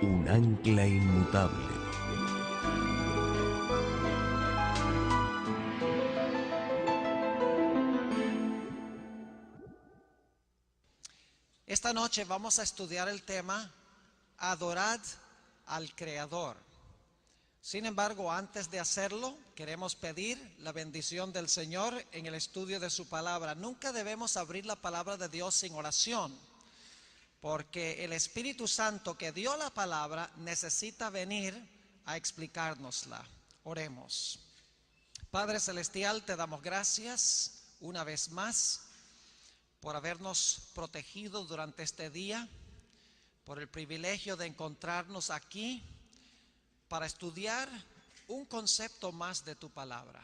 un ancla inmutable. Esta noche vamos a estudiar el tema Adorad al Creador. Sin embargo, antes de hacerlo, queremos pedir la bendición del Señor en el estudio de su palabra. Nunca debemos abrir la palabra de Dios sin oración, porque el Espíritu Santo que dio la palabra necesita venir a explicárnosla. Oremos. Padre Celestial, te damos gracias una vez más por habernos protegido durante este día, por el privilegio de encontrarnos aquí para estudiar un concepto más de tu palabra.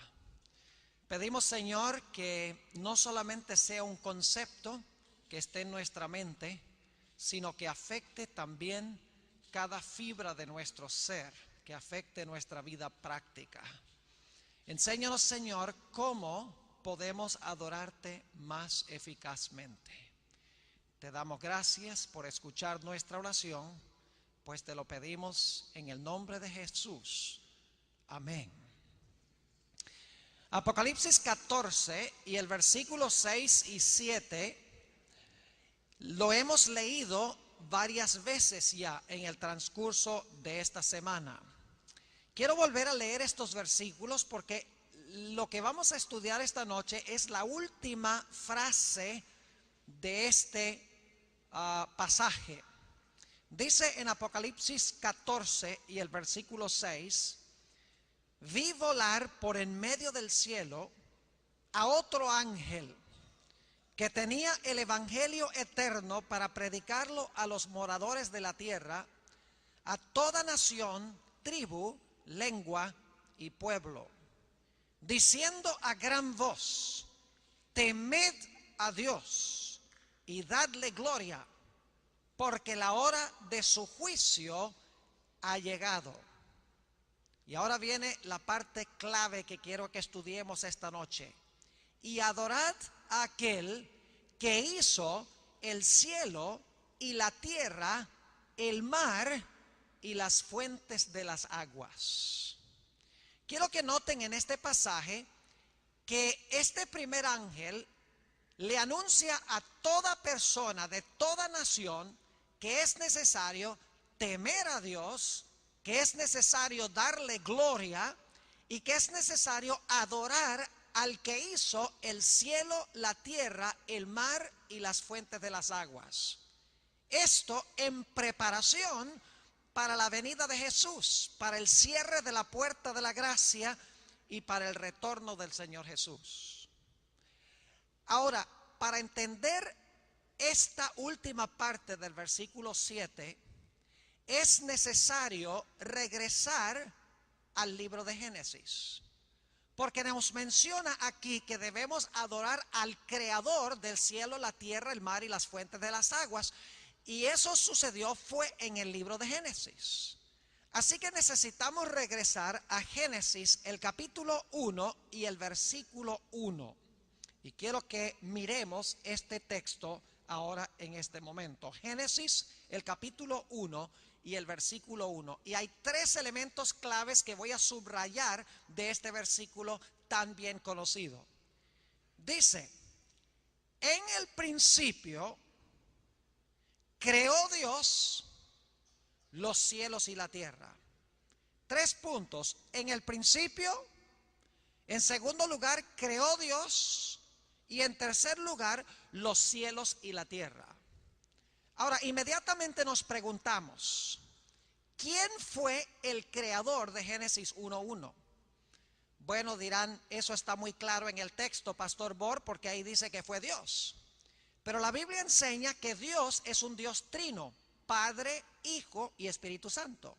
Pedimos, Señor, que no solamente sea un concepto que esté en nuestra mente, sino que afecte también cada fibra de nuestro ser, que afecte nuestra vida práctica. Enséñanos, Señor, cómo podemos adorarte más eficazmente. Te damos gracias por escuchar nuestra oración, pues te lo pedimos en el nombre de Jesús. Amén. Apocalipsis 14 y el versículo 6 y 7 lo hemos leído varias veces ya en el transcurso de esta semana. Quiero volver a leer estos versículos porque lo que vamos a estudiar esta noche es la última frase de este pasaje. Dice en Apocalipsis 14 y el versículo 6: vi volar por en medio del cielo a otro ángel que tenía el evangelio eterno para predicarlo a los moradores de la tierra, a toda nación, tribu, lengua y pueblo, diciendo a gran voz: temed a Dios y dadle gloria, porque la hora de su juicio ha llegado. Y ahora viene la parte clave que quiero que estudiemos esta noche. Y adorad a aquel que hizo el cielo y la tierra, el mar y las fuentes de las aguas. Quiero que noten en este pasaje que este primer ángel le anuncia a toda persona de toda nación que es necesario temer a Dios, que es necesario darle gloria y que es necesario adorar al que hizo el cielo, la tierra, el mar y las fuentes de las aguas. Esto en preparación para la venida de Jesús, para el cierre de la puerta de la gracia y para el retorno del Señor Jesús. Ahora, para entender esta última parte del versículo 7, es necesario regresar al libro de Génesis, porque nos menciona aquí que debemos adorar al creador del cielo, la tierra, el mar y las fuentes de las aguas. Y eso fue en el libro de Génesis. Así que necesitamos regresar a Génesis, el capítulo 1 y el versículo 1. Y quiero que miremos este texto ahora en este momento. Génesis, el capítulo 1 y el versículo 1. Y hay tres elementos claves que voy a subrayar de este versículo tan bien conocido. Dice: en el principio creó Dios los cielos y la tierra. 3 puntos. En el principio. En segundo lugar, creó Dios. Y en tercer lugar, los cielos y la tierra. Ahora, inmediatamente nos preguntamos: ¿quién fue el creador de Génesis 1:1? Bueno, dirán, eso está muy claro en el texto, Pastor Bor, porque ahí dice que fue Dios. Pero la Biblia enseña que Dios es un Dios trino: Padre, Hijo y Espíritu Santo.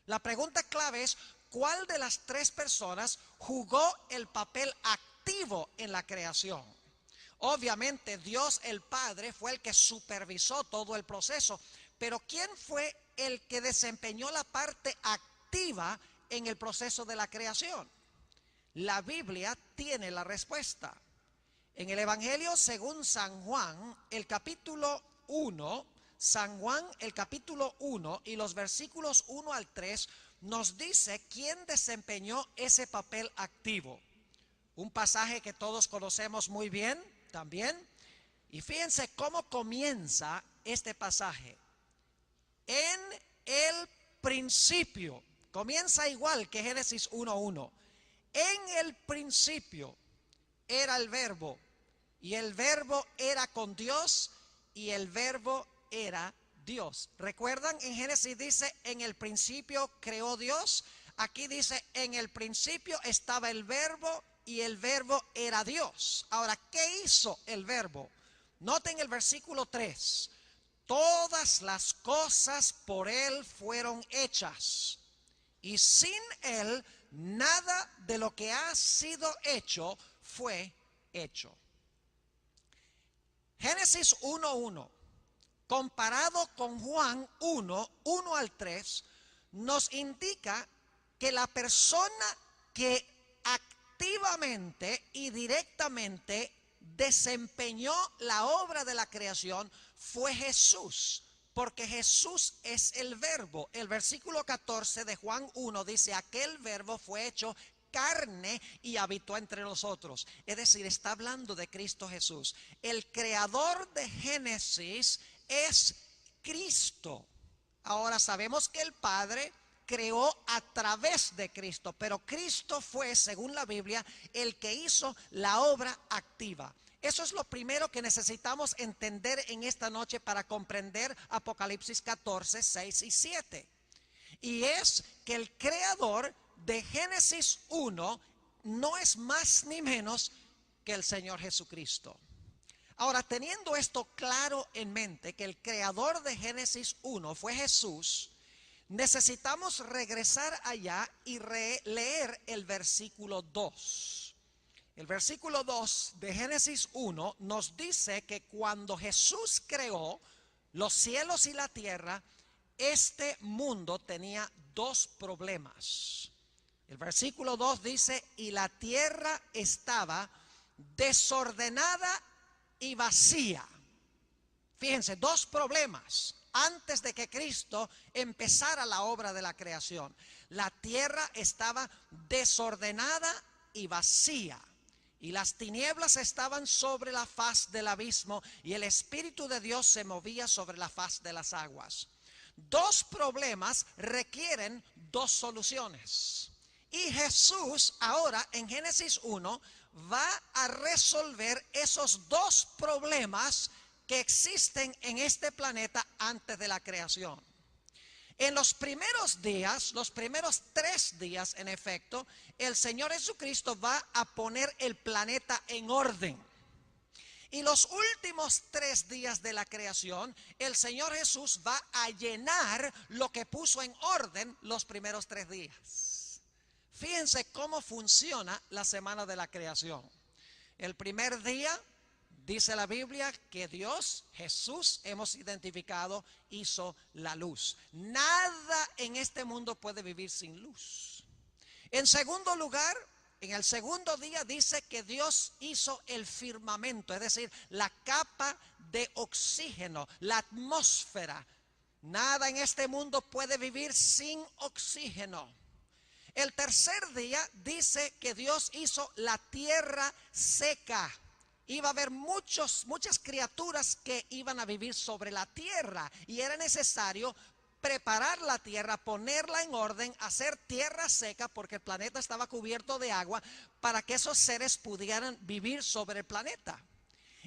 La pregunta clave es: ¿cuál de las tres personas jugó el papel activo en la creación? Obviamente Dios el Padre fue el que supervisó todo el proceso, pero ¿quién fue el que desempeñó la parte activa en el proceso de la creación? La Biblia tiene la respuesta. En el Evangelio según San Juan, el capítulo 1, San Juan, el capítulo 1 y los versículos 1 al 3 nos dice quién desempeñó ese papel activo. Un pasaje que todos conocemos muy bien también. Y fíjense cómo comienza este pasaje. En el principio, comienza igual que Génesis 1:1. En el principio era el verbo, y el verbo era con Dios, y el verbo era Dios. ¿Recuerdan? En Génesis dice, en el principio creó Dios. Aquí dice, en el principio estaba el verbo, y el verbo era Dios. Ahora, ¿qué hizo el verbo? Noten el versículo 3. Todas las cosas por él fueron hechas, y sin él nada de lo que ha sido hecho fue hecho. Génesis 1:1, comparado con Juan 1:1 al 3, nos indica que la persona que activamente y directamente desempeñó la obra de la creación fue Jesús, porque Jesús es el verbo. El versículo 14 de Juan 1 dice, aquel verbo fue hecho carne y habitó entre nosotros. Es decir, está hablando de Cristo Jesús. El creador de Génesis es Cristo. Ahora sabemos que el Padre creó a través de Cristo, pero Cristo fue, según la Biblia, el que hizo la obra activa. Eso es lo primero que necesitamos entender en esta noche para comprender Apocalipsis 14, 6 y 7. Y es que el creador de Génesis 1 no es más ni menos que el Señor Jesucristo. Ahora, teniendo esto claro en mente, que el creador de Génesis 1 fue Jesús, necesitamos regresar allá y leer el versículo 2. El versículo 2 de Génesis 1 nos dice que cuando Jesús creó los cielos y la tierra, este mundo tenía dos problemas. El versículo 2 dice, y la tierra estaba desordenada y vacía. Fíjense, dos problemas antes de que Cristo empezara la obra de la creación. La tierra estaba desordenada y vacía, y las tinieblas estaban sobre la faz del abismo, y el Espíritu de Dios se movía sobre la faz de las aguas. Dos problemas requieren dos soluciones. Y Jesús ahora en Génesis 1 va a resolver esos dos problemas que existen en este planeta antes de la creación. En los primeros días, los primeros 3 días en efecto, el Señor Jesucristo va a poner el planeta en orden. Y los últimos 3 días de la creación, el Señor Jesús va a llenar lo que puso en orden los primeros 3 días. Fíjense cómo funciona la semana de la creación. El primer día, dice la Biblia, que Dios, Jesús, hemos identificado, hizo la luz. Nada en este mundo puede vivir sin luz. En segundo lugar, en el segundo día dice que Dios hizo el firmamento, es decir, la capa de oxígeno, la atmósfera. Nada en este mundo puede vivir sin oxígeno. El tercer día dice que Dios hizo la tierra seca. Iba a haber muchas criaturas que iban a vivir sobre la tierra, y era necesario preparar la tierra, ponerla en orden, hacer tierra seca, porque el planeta estaba cubierto de agua, para que esos seres pudieran vivir sobre el planeta.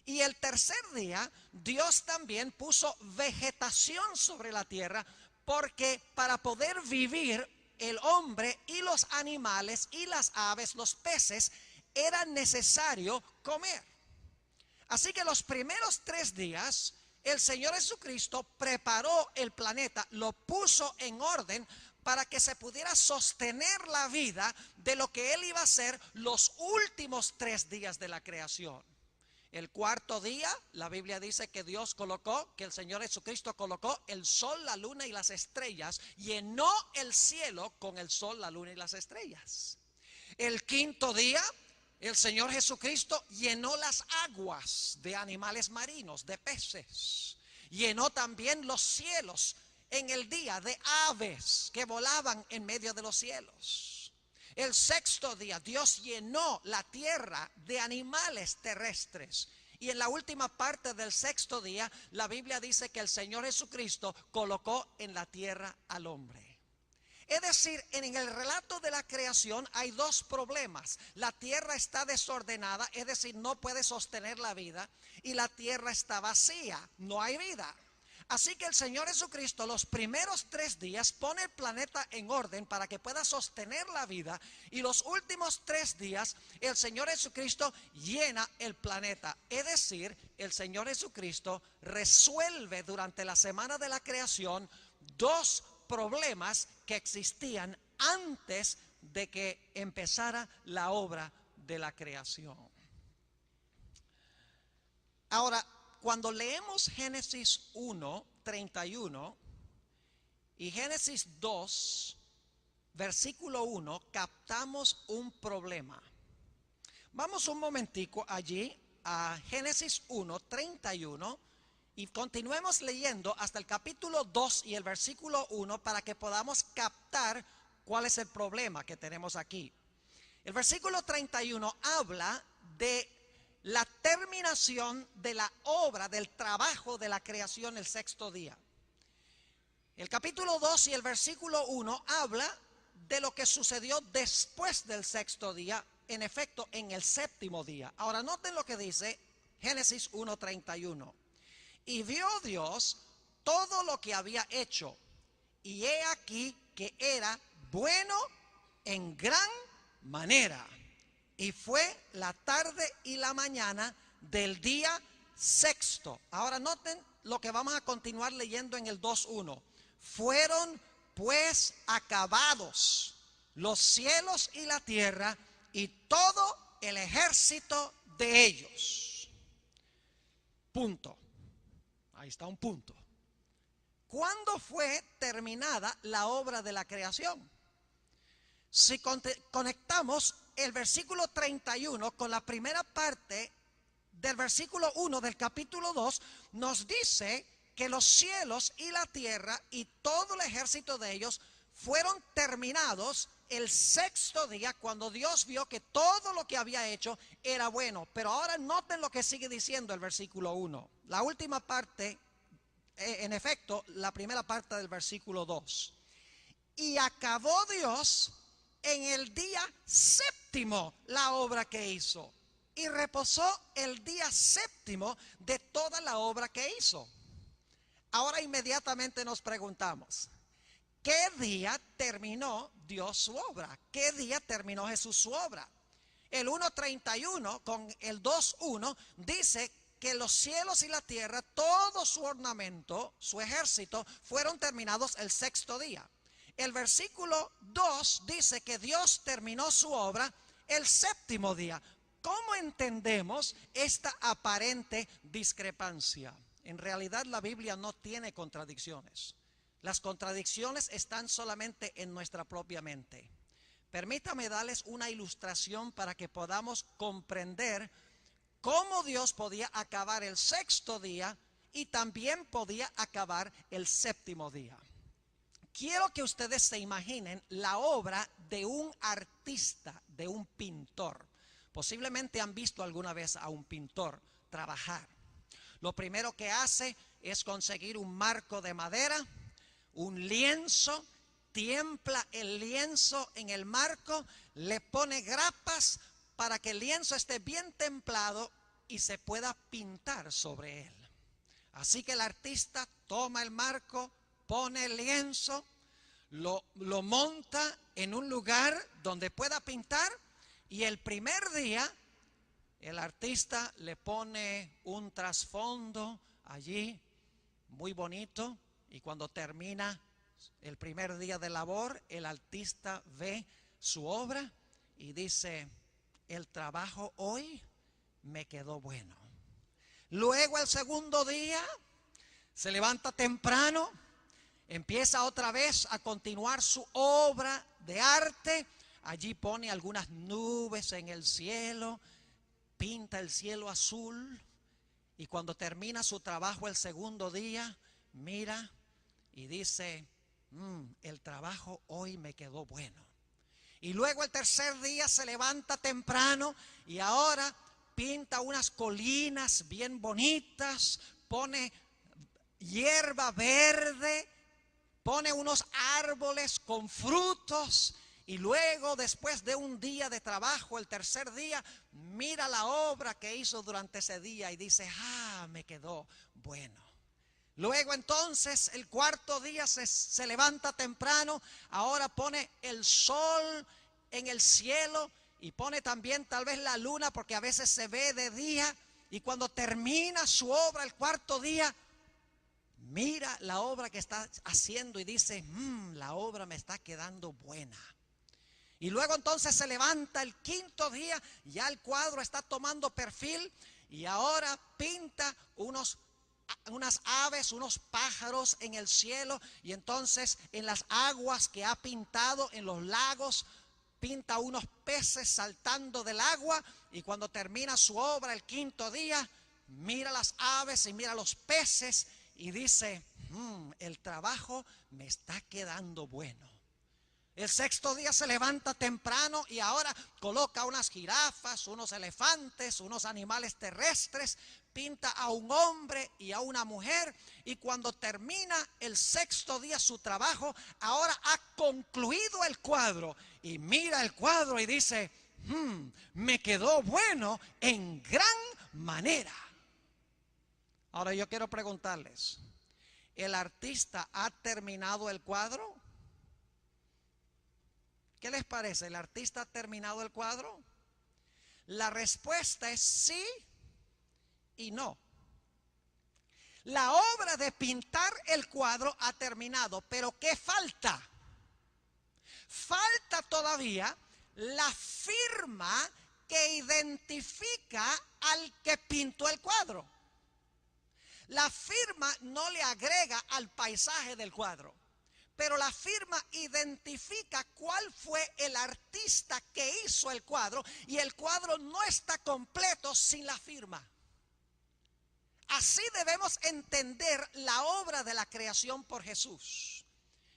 Y el tercer día, Dios también puso vegetación sobre la tierra, porque para poder vivir el hombre y los animales y las aves, los peces, era necesario comer. Así que los primeros 3 días, el Señor Jesucristo preparó el planeta, lo puso en orden para que se pudiera sostener la vida de lo que Él iba a hacer los últimos 3 días de la creación. El cuarto día, la Biblia dice que Dios colocó, que el Señor Jesucristo colocó el sol, la luna y las estrellas, llenó el cielo con el sol, la luna y las estrellas. El quinto día, el Señor Jesucristo llenó las aguas de animales marinos, de peces. Llenó también los cielos en el día de aves que volaban en medio de los cielos. El sexto día Dios llenó la tierra de animales terrestres. Y en la última parte del sexto día, la Biblia dice que el Señor Jesucristo colocó en la tierra al hombre. Es decir, en el relato de la creación hay dos problemas. La tierra está desordenada, es decir, no puede sostener la vida. Y la tierra está vacía, no hay vida. Así que el Señor Jesucristo los primeros 3 días pone el planeta en orden para que pueda sostener la vida. Y los últimos 3 días el Señor Jesucristo llena el planeta. Es decir, el Señor Jesucristo resuelve durante la semana de la creación 2 problemas que existían antes de que empezara la obra de la creación. Ahora, cuando leemos Génesis 1, 31 y Génesis 2, versículo 1, captamos un problema. Vamos un momentico allí a Génesis 1, 31 y continuemos leyendo hasta el capítulo 2 y el versículo 1 para que podamos captar cuál es el problema que tenemos aquí. El versículo 31 habla de la terminación de la obra, del trabajo de la creación el sexto día. El capítulo 2 y el versículo 1 habla de lo que sucedió después del sexto día, en efecto, en el séptimo día. Ahora noten lo que dice Génesis 1:31. Y vio Dios todo lo que había hecho, y he aquí que era bueno en gran manera. Y fue la tarde y la mañana del día sexto. Ahora noten lo que vamos a continuar leyendo en el 2:1. Fueron pues acabados los cielos y la tierra y todo el ejército de ellos. Punto. Ahí está un punto. ¿Cuándo fue terminada la obra de la creación? Si conectamos el versículo 31 con la primera parte del versículo 1 del capítulo 2, nos dice que los cielos y la tierra y todo el ejército de ellos fueron terminados el sexto día, cuando Dios vio que todo lo que había hecho era bueno. Pero ahora noten lo que sigue diciendo el versículo 1. La última parte, en efecto, la primera parte del versículo 2. Y acabó Dios en el día séptimo la obra que hizo, y reposó el día séptimo de toda la obra que hizo. Ahora inmediatamente nos preguntamos, ¿qué día terminó Dios su obra? ¿Qué día terminó Jesús su obra? El 1:31 con el 2:1 dice que los cielos y la tierra, todo su ornamento, su ejército, fueron terminados el sexto día. El versículo 2 dice que Dios terminó su obra el séptimo día. ¿Cómo entendemos esta aparente discrepancia? En realidad la Biblia no tiene contradicciones. Las contradicciones están solamente en nuestra propia mente. Permítame darles una ilustración para que podamos comprender cómo Dios podía acabar el sexto día y también podía acabar el séptimo día. Quiero que ustedes se imaginen la obra de un artista, de un pintor. Posiblemente han visto alguna vez a un pintor trabajar. Lo primero que hace es conseguir un marco de madera, un lienzo, tiempla el lienzo en el marco, le pone grapas para que el lienzo esté bien templado y se pueda pintar sobre él. Así que el artista toma el marco, pone el lienzo, lo monta en un lugar donde pueda pintar, y el primer día el artista le pone un trasfondo allí muy bonito, y cuando termina el primer día de labor, el artista ve su obra y dice: el trabajo hoy me quedó bueno. Luego el segundo día se levanta temprano, empieza otra vez a continuar su obra de arte. Allí pone algunas nubes en el cielo, pinta el cielo azul. Y cuando termina su trabajo el segundo día, mira y dice, el trabajo hoy me quedó bueno. Y luego el tercer día se levanta temprano y ahora pinta unas colinas bien bonitas, pone hierba verde, pone unos árboles con frutos. Y luego, después de un día de trabajo, el tercer día, mira la obra que hizo durante ese día y dice, me quedó bueno. Luego entonces, el cuarto día se levanta temprano, ahora pone el sol en el cielo y pone también tal vez la luna, porque a veces se ve de día. Y cuando termina su obra el cuarto día, mira la obra que está haciendo y dice, la obra me está quedando buena. Y luego entonces se levanta el quinto día, ya el cuadro está tomando perfil y ahora pinta unas aves, unos pájaros en el cielo, y entonces en las aguas que ha pintado, en los lagos, pinta unos peces saltando del agua. Y cuando termina su obra el quinto día, mira las aves y mira los peces y dice, el trabajo me está quedando bueno. El sexto día se levanta temprano y ahora coloca unas jirafas, unos elefantes, unos animales terrestres, pinta a un hombre y a una mujer. Y cuando termina el sexto día su trabajo, ahora ha concluido el cuadro y mira el cuadro y dice, me quedó bueno en gran manera. Ahora yo quiero preguntarles, ¿el artista ha terminado el cuadro? ¿Qué les parece? ¿El artista ha terminado el cuadro? La respuesta es sí y no. La obra de pintar el cuadro ha terminado, pero ¿qué falta? Falta todavía la firma que identifica al que pintó el cuadro. La firma no le agrega al paisaje del cuadro, pero la firma identifica cuál fue el artista que hizo el cuadro, y el cuadro no está completo sin la firma. Así debemos entender la obra de la creación por Jesús.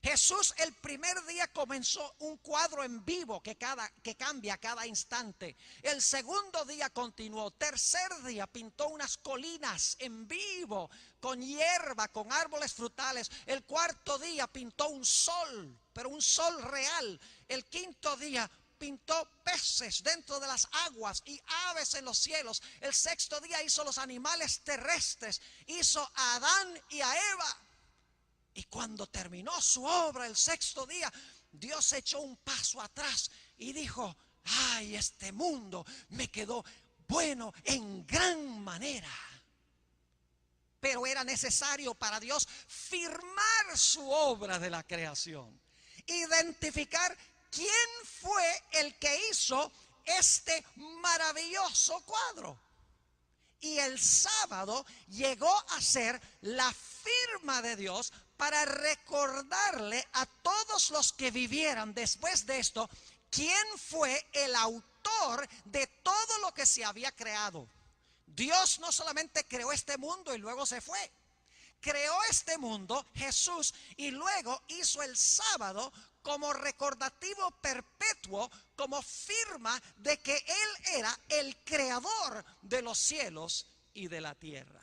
Jesús el primer día comenzó un cuadro en vivo que cambia cada instante. El segundo día continuó. Tercer día pintó unas colinas en vivo con hierba, con árboles frutales. El cuarto día pintó un sol, pero un sol real. El quinto día pintó peces dentro de las aguas y aves en los cielos. El sexto día hizo los animales terrestres, hizo a Adán y a Eva. Y cuando terminó su obra el sexto día, Dios echó un paso atrás y dijo, este mundo me quedó bueno en gran manera. Pero era necesario para Dios firmar su obra de la creación, identificar quién fue el que hizo este maravilloso cuadro. Y el sábado llegó a ser la firma de Dios para recordarle a todos los que vivieran después de esto quién fue el autor de todo lo que se había creado. Dios no solamente creó este mundo y luego se fue. Creó este mundo, Jesús, y luego hizo el sábado como recordativo perpetuo, como firma de que Él era el creador de los cielos y de la tierra.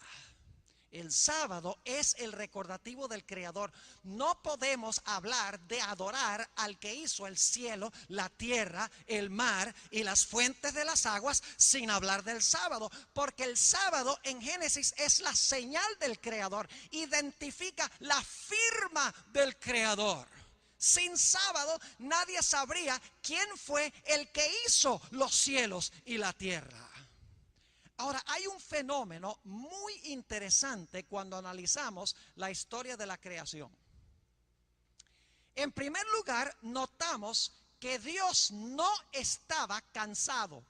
El sábado es el recordativo del creador. No podemos hablar de adorar al que hizo el cielo, la tierra, el mar y las fuentes de las aguas sin hablar del sábado, porque el sábado en Génesis es la señal del creador, identifica la firma del creador. Sin sábado nadie sabría quién fue el que hizo los cielos y la tierra. Ahora, hay un fenómeno muy interesante cuando analizamos la historia de la creación. En primer lugar, notamos que Dios no estaba cansado.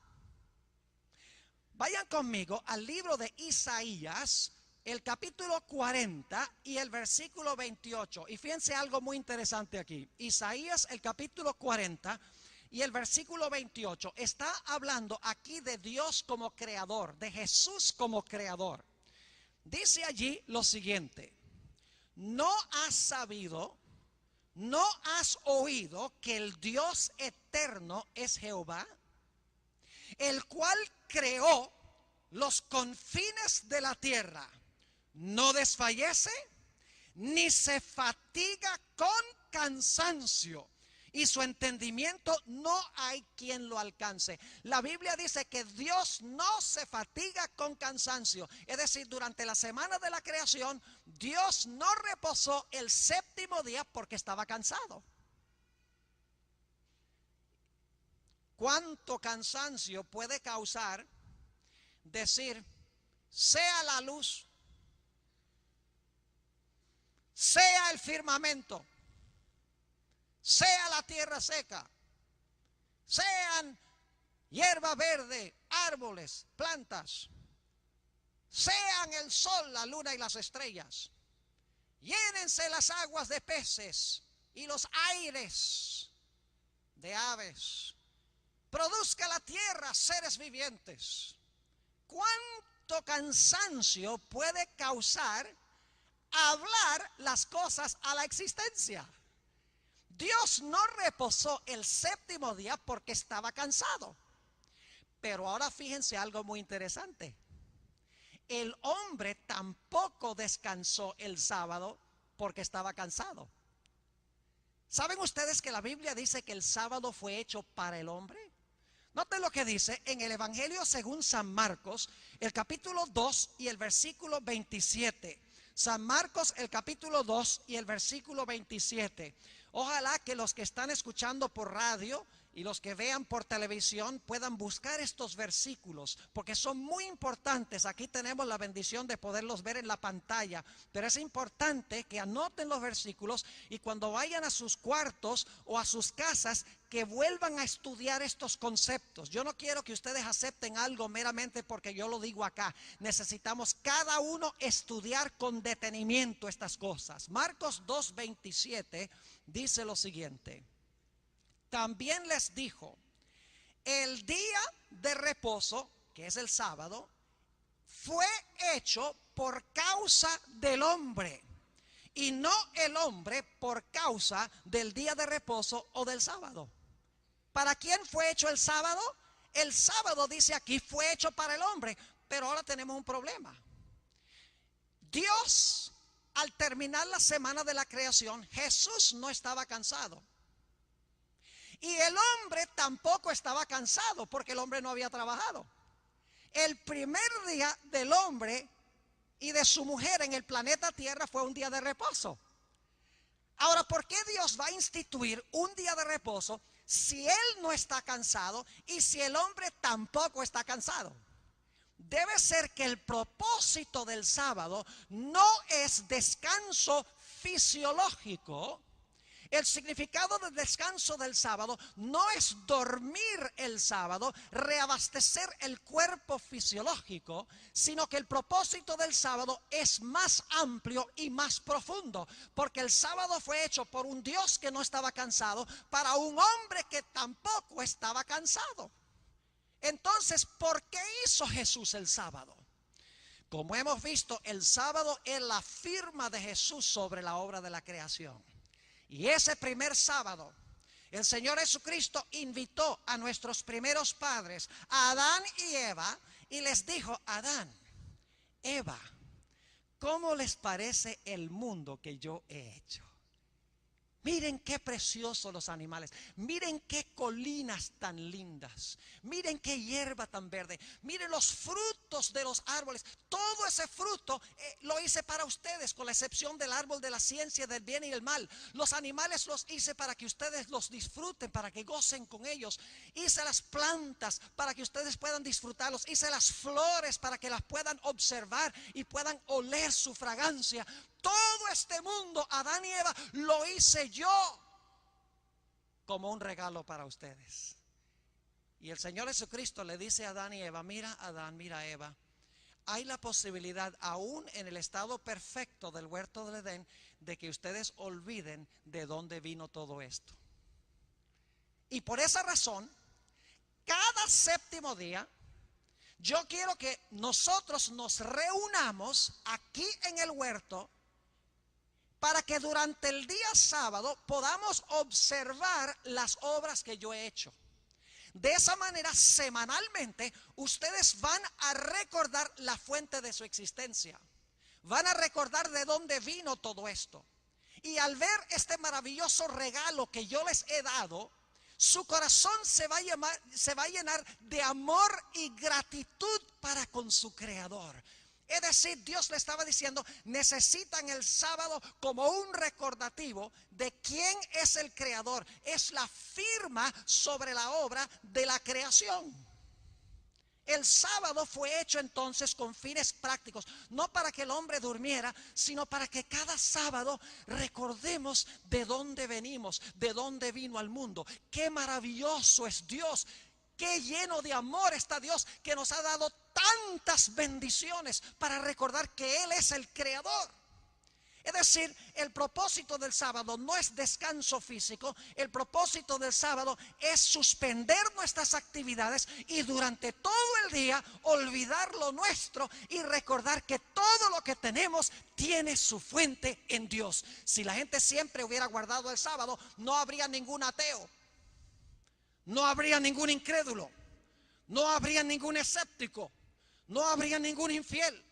Vayan conmigo al libro de Isaías, el capítulo 40 y el versículo 28. Y fíjense algo muy interesante aquí. Isaías, el capítulo 40 y el versículo 28 está hablando aquí de Dios como creador, de Jesús como creador. Dice allí lo siguiente: ¿no has sabido, no has oído que el Dios eterno es Jehová, el cual creó los confines de la tierra? No desfallece ni se fatiga con cansancio, y su entendimiento no hay quien lo alcance. La Biblia dice que Dios no se fatiga con cansancio. Es decir, durante la semana de la creación, Dios no reposó el séptimo día porque estaba cansado. ¿Cuánto cansancio puede causar decir, sea la luz, sea el firmamento, sea la tierra seca, sean hierba verde, árboles, plantas, sean el sol, la luna y las estrellas, llénense las aguas de peces y los aires de aves, produzca la tierra seres vivientes? ¿Cuánto cansancio puede causar hablar las cosas a la existencia? Dios no reposó el séptimo día porque estaba cansado. Pero ahora fíjense algo muy interesante. El hombre tampoco descansó el sábado porque estaba cansado. ¿Saben ustedes que la Biblia dice que el sábado fue hecho para el hombre? Noten lo que dice en el Evangelio según San Marcos, el capítulo 2 y el versículo 27. San Marcos, el capítulo 2 y el versículo 27. Ojalá que los que están escuchando por radio y los que vean por televisión puedan buscar estos versículos, porque son muy importantes. Aquí tenemos la bendición de poderlos ver en la pantalla, pero es importante que anoten los versículos y cuando vayan a sus cuartos o a sus casas, que vuelvan a estudiar estos conceptos. Yo no quiero que ustedes acepten algo meramente porque yo lo digo acá. Necesitamos cada uno estudiar con detenimiento estas cosas. Marcos 2:27 dice lo siguiente: también les dijo, el día de reposo, que es el sábado, fue hecho por causa del hombre, y no el hombre por causa del día de reposo o del sábado. ¿Para quién fue hecho el sábado? El sábado, dice aquí, fue hecho para el hombre. Pero ahora tenemos un problema. Dios, al terminar la semana de la creación, Jesús no estaba cansado. Y el hombre tampoco estaba cansado porque el hombre no había trabajado. El primer día del hombre y de su mujer en el planeta Tierra fue un día de reposo. Ahora, ¿por qué Dios va a instituir un día de reposo si Él no está cansado y si el hombre tampoco está cansado? Debe ser que el propósito del sábado no es descanso fisiológico. El significado del descanso del sábado no es dormir el sábado, reabastecer el cuerpo fisiológico, sino que el propósito del sábado es más amplio y más profundo, porque el sábado fue hecho por un Dios que no estaba cansado, para un hombre que tampoco estaba cansado. Entonces, ¿por qué hizo Jesús el sábado? Como hemos visto, el sábado es la firma de Jesús sobre la obra de la creación. Y ese primer sábado, el Señor Jesucristo invitó a nuestros primeros padres, a Adán y Eva, y les dijo: Adán, Eva, ¿cómo les parece el mundo que yo he hecho? Miren qué preciosos los animales, miren qué colinas tan lindas, miren qué hierba tan verde, miren los frutos de los árboles. Todo ese fruto lo hice para ustedes, con la excepción del árbol de la ciencia del bien y el mal. Los animales los hice para que ustedes los disfruten, para que gocen con ellos. Hice las plantas para que ustedes puedan disfrutarlos. Hice las flores para que las puedan observar y puedan oler su fragancia. Todo este mundo, Adán y Eva, lo hice yo como un regalo para ustedes. Y el Señor Jesucristo le dice a Adán y Eva: mira Adán, mira Eva, hay la posibilidad aún en el estado perfecto del huerto del Edén de que ustedes olviden de dónde vino todo esto. Y por esa razón, cada séptimo día Yo quiero que nosotros nos reunamos aquí en el huerto para que durante el día sábado podamos observar las obras que yo he hecho. De esa manera, semanalmente, ustedes van a recordar la fuente de su existencia. Van a recordar de dónde vino todo esto. Y al ver este maravilloso regalo que yo les he dado, su corazón se va a llenar de amor y gratitud para con su Creador. Es decir, Dios le estaba diciendo, necesitan el sábado como un recordativo de quién es el Creador. Es la firma sobre la obra de la creación. El sábado fue hecho entonces con fines prácticos, no para que el hombre durmiera, sino para que cada sábado recordemos de dónde venimos, de dónde vino al mundo. Qué maravilloso es Dios, qué lleno de amor está Dios, que nos ha dado tantas bendiciones para recordar que Él es el Creador. Es decir, el propósito del sábado no es descanso físico, el propósito del sábado es suspender nuestras actividades y durante todo el día olvidar lo nuestro y recordar que todo lo que tenemos tiene su fuente en Dios. Si la gente siempre hubiera guardado el sábado, no habría ningún ateo, no habría ningún incrédulo, no habría ningún escéptico, no habría ningún infiel.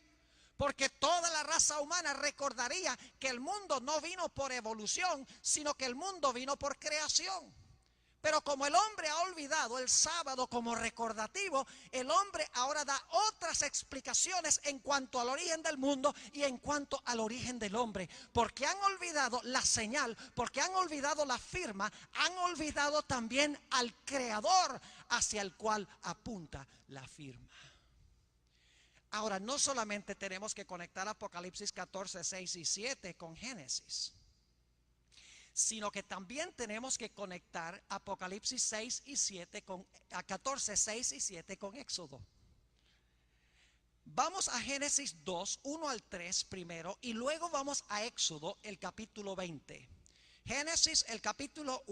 Porque toda la raza humana recordaría que el mundo no vino por evolución, sino que el mundo vino por creación. Pero como el hombre ha olvidado el sábado como recordativo, el hombre ahora da otras explicaciones en cuanto al origen del mundo y en cuanto al origen del hombre. Porque han olvidado la señal, porque han olvidado la firma, han olvidado también al Creador hacia el cual apunta la firma. Ahora, no solamente tenemos que conectar Apocalipsis 14, 6 y 7 con Génesis, sino que también tenemos que conectar Apocalipsis 6 y 7 a 14, 6 y 7 con Éxodo. Vamos a Génesis 2, 1 al 3 primero y luego vamos a Éxodo, el capítulo 20. Génesis, el capítulo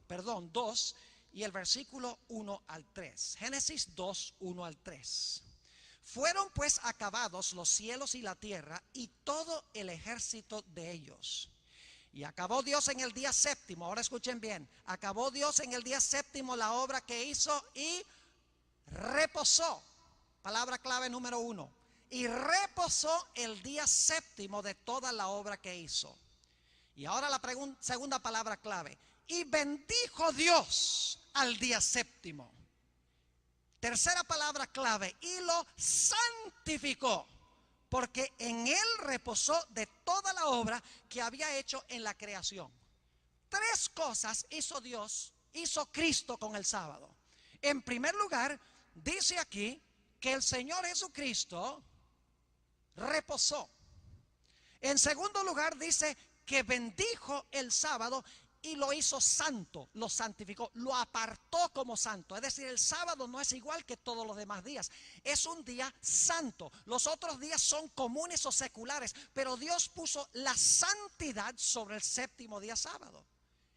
2 y el versículo 1 al 3. Génesis 2, 1 al 3. Fueron pues acabados los cielos y la tierra y todo el ejército de ellos. Y acabó Dios en el día séptimo, ahora escuchen bien, acabó Dios en el día séptimo la obra que hizo y reposó. Palabra clave número 1. Y reposó el día séptimo de toda la obra que hizo. Y ahora la segunda palabra clave. Y bendijo Dios al día séptimo. Tercera palabra clave, y lo santificó, porque en él reposó de toda la obra que había hecho en la creación. Tres cosas hizo Dios, hizo Cristo con el sábado. En primer lugar, dice aquí que el Señor Jesucristo reposó. En segundo lugar, dice que bendijo el sábado y lo hizo santo, lo santificó, lo apartó como santo. Es decir, el sábado no es igual que todos los demás días, es un día santo. Los otros días son comunes o seculares, pero Dios puso la santidad sobre el séptimo día sábado.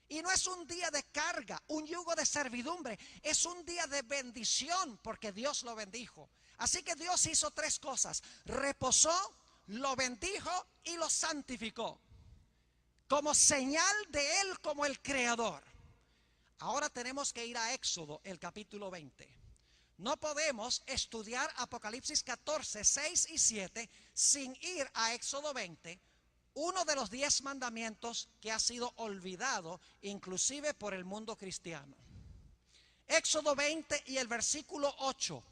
Y no es un día de carga, un yugo de servidumbre, es un día de bendición porque Dios lo bendijo. Así que Dios hizo tres cosas: reposó, lo bendijo y lo santificó, como señal de Él como el Creador. Ahora tenemos que ir a Éxodo, el capítulo 20. No podemos estudiar Apocalipsis 14, 6 y 7 sin ir a Éxodo 20, uno de los 10 mandamientos que ha sido olvidado inclusive por el mundo cristiano. Éxodo 20 y el versículo 8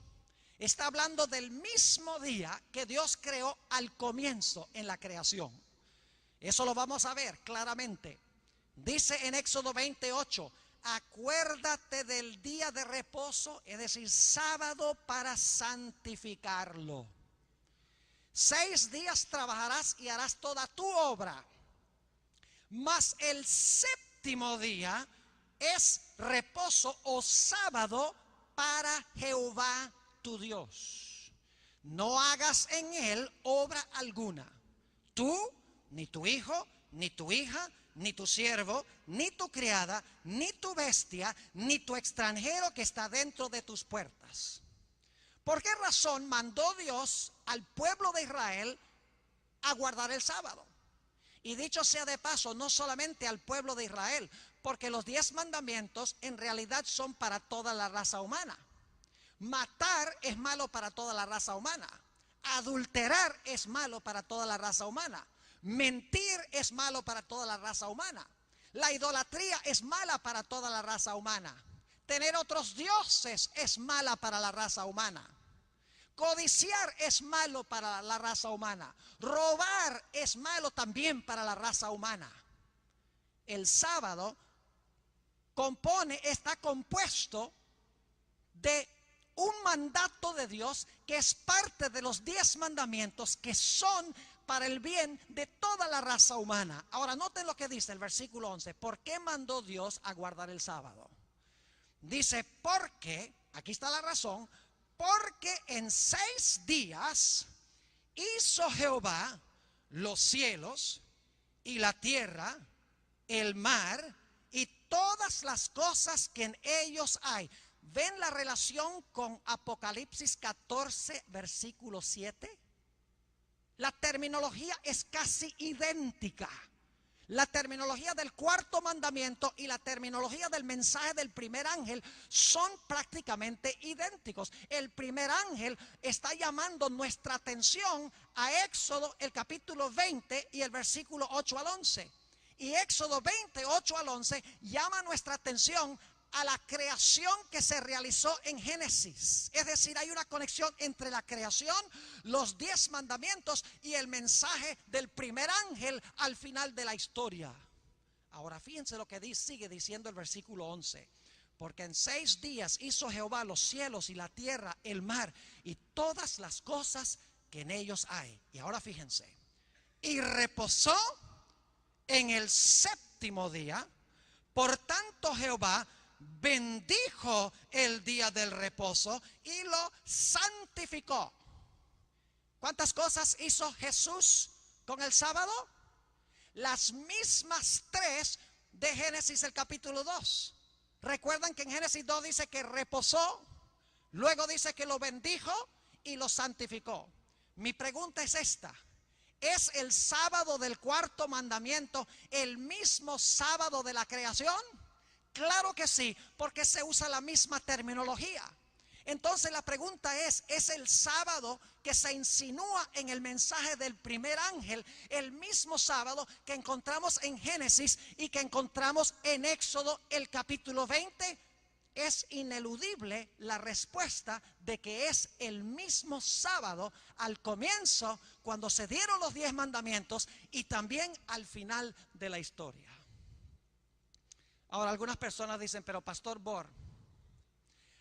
está hablando del mismo día que Dios creó al comienzo en la creación. Eso lo vamos a ver claramente. Dice en Éxodo 28, acuérdate del día de reposo, es decir, sábado, para santificarlo. 6 días trabajarás y harás toda tu obra, mas el séptimo día es reposo o sábado para Jehová tu Dios. No hagas en él obra alguna, tú, ni tu hijo, ni tu hija, ni tu siervo, ni tu criada, ni tu bestia, ni tu extranjero que está dentro de tus puertas. ¿Por qué razón mandó Dios al pueblo de Israel a guardar el sábado? Y dicho sea de paso, no solamente al pueblo de Israel, porque los 10 mandamientos en realidad son para toda la raza humana. Matar es malo para toda la raza humana. Adulterar es malo para toda la raza humana. Mentir es malo para toda la raza humana. La idolatría es mala para toda la raza humana. Tener otros dioses es mala para la raza humana. Codiciar es malo para la raza humana. Robar es malo también para la raza humana. El sábado está compuesto de un mandato de Dios que es parte de los 10 mandamientos que son para el bien de toda la raza humana. Ahora noten lo que dice el versículo 11. ¿Por qué mandó Dios a guardar el sábado? Dice, porque, aquí está la razón, porque en 6 días hizo Jehová los cielos y la tierra, el mar y todas las cosas que en ellos hay. ¿Ven la relación con Apocalipsis 14, versículo 7? La terminología es casi idéntica. La terminología del cuarto mandamiento y la terminología del mensaje del primer ángel son prácticamente idénticos. El primer ángel está llamando nuestra atención a Éxodo, el capítulo 20 y el versículo 8 al 11. Y Éxodo 20, 8 al 11 llama nuestra atención a la creación que se realizó en Génesis. Es decir, hay una conexión entre la creación, los 10 mandamientos y el mensaje del primer ángel al final de la historia. Ahora fíjense lo que sigue diciendo el versículo 11. Porque en 6 días hizo Jehová los cielos y la tierra, el mar y todas las cosas que en ellos hay. Y ahora fíjense. Y reposó en el 7º día. Por tanto Jehová bendijo el día del reposo y lo santificó. ¿Cuántas cosas hizo Jesús con el sábado? Las mismas 3 de Génesis el capítulo 2. Recuerdan que en Génesis 2 dice que reposó, luego dice que lo bendijo y lo santificó. Mi pregunta es esta: ¿es el sábado del cuarto mandamiento el mismo sábado de la creación? Claro que sí, porque se usa la misma terminología. Entonces la pregunta ¿es el sábado que se insinúa en el mensaje del primer ángel el mismo sábado que encontramos en Génesis y que encontramos en Éxodo el capítulo 20? Es ineludible la respuesta de que es el mismo sábado al comienzo, cuando se dieron los 10 mandamientos, y también al final de la historia. Ahora algunas personas dicen, pero Pastor Bor,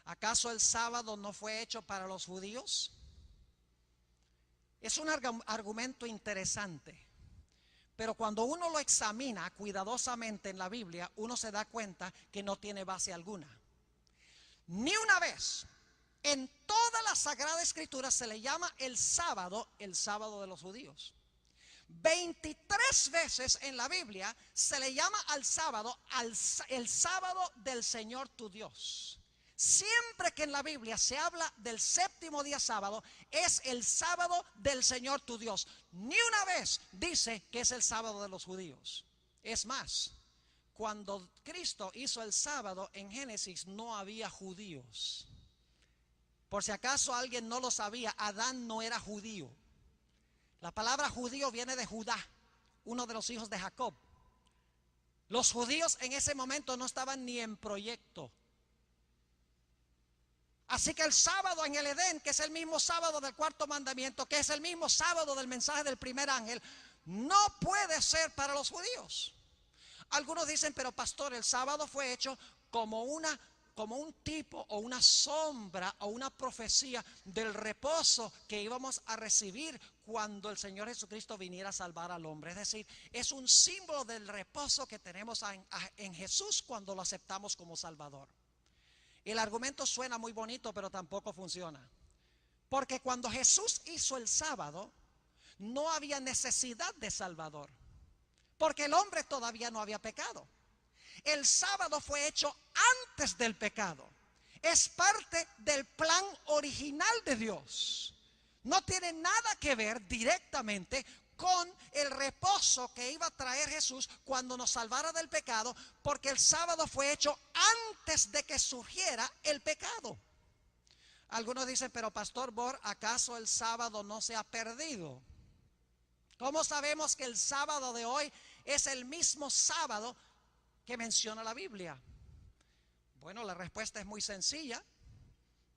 ¿acaso el sábado no fue hecho para los judíos? Es un argumento interesante, pero cuando uno lo examina cuidadosamente en la Biblia, uno se da cuenta que no tiene base alguna. Ni una vez en toda la Sagrada Escritura se le llama el sábado de los judíos. 23 veces en la Biblia se le llama al sábado el sábado del Señor tu Dios. Siempre que en la Biblia se habla del 7º día sábado, es el sábado del Señor tu Dios. Ni una vez dice que es el sábado de los judíos. Es más, cuando Cristo hizo el sábado en Génesis no había judíos. Por si acaso alguien no lo sabía, Adán no era judío. La palabra judío viene de Judá, uno de los hijos de Jacob. Los judíos en ese momento no estaban ni en proyecto. Así que el sábado en el Edén, que es el mismo sábado del cuarto mandamiento, que es el mismo sábado del mensaje del primer ángel, no puede ser para los judíos. Algunos dicen, pero pastor, el sábado fue hecho como un tipo o una sombra o una profecía del reposo que íbamos a recibir cuando el Señor Jesucristo viniera a salvar al hombre. Es decir, es un símbolo del reposo que tenemos en Jesús cuando lo aceptamos como Salvador. El argumento suena muy bonito, pero tampoco funciona. Porque cuando Jesús hizo el sábado, no había necesidad de Salvador, porque el hombre todavía no había pecado. El sábado fue hecho antes del pecado. Es parte del plan original de Dios. No tiene nada que ver directamente con el reposo que iba a traer Jesús cuando nos salvara del pecado, porque el sábado fue hecho antes de que surgiera el pecado. Algunos dicen, pero Pastor Bor, ¿acaso el sábado no se ha perdido? ¿Cómo sabemos que el sábado de hoy es el mismo sábado que menciona la Biblia? Bueno, la respuesta es muy sencilla.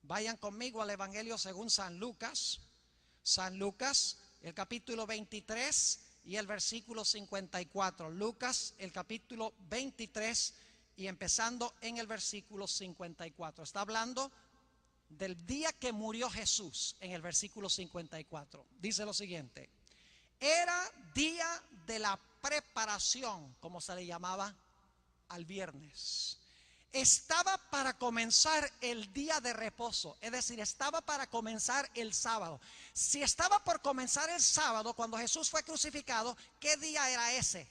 Vayan conmigo al Evangelio según San Lucas. San Lucas, el capítulo 23 y el versículo 54. Lucas, el capítulo 23 y empezando en el versículo 54. Está hablando del día que murió Jesús en el versículo 54. Dice lo siguiente: era día de la preparación, como se le llamaba al viernes. Estaba para comenzar el día de reposo, es decir, estaba para comenzar el sábado. Si estaba por comenzar el sábado cuando Jesús fue crucificado, ¿qué día era ese?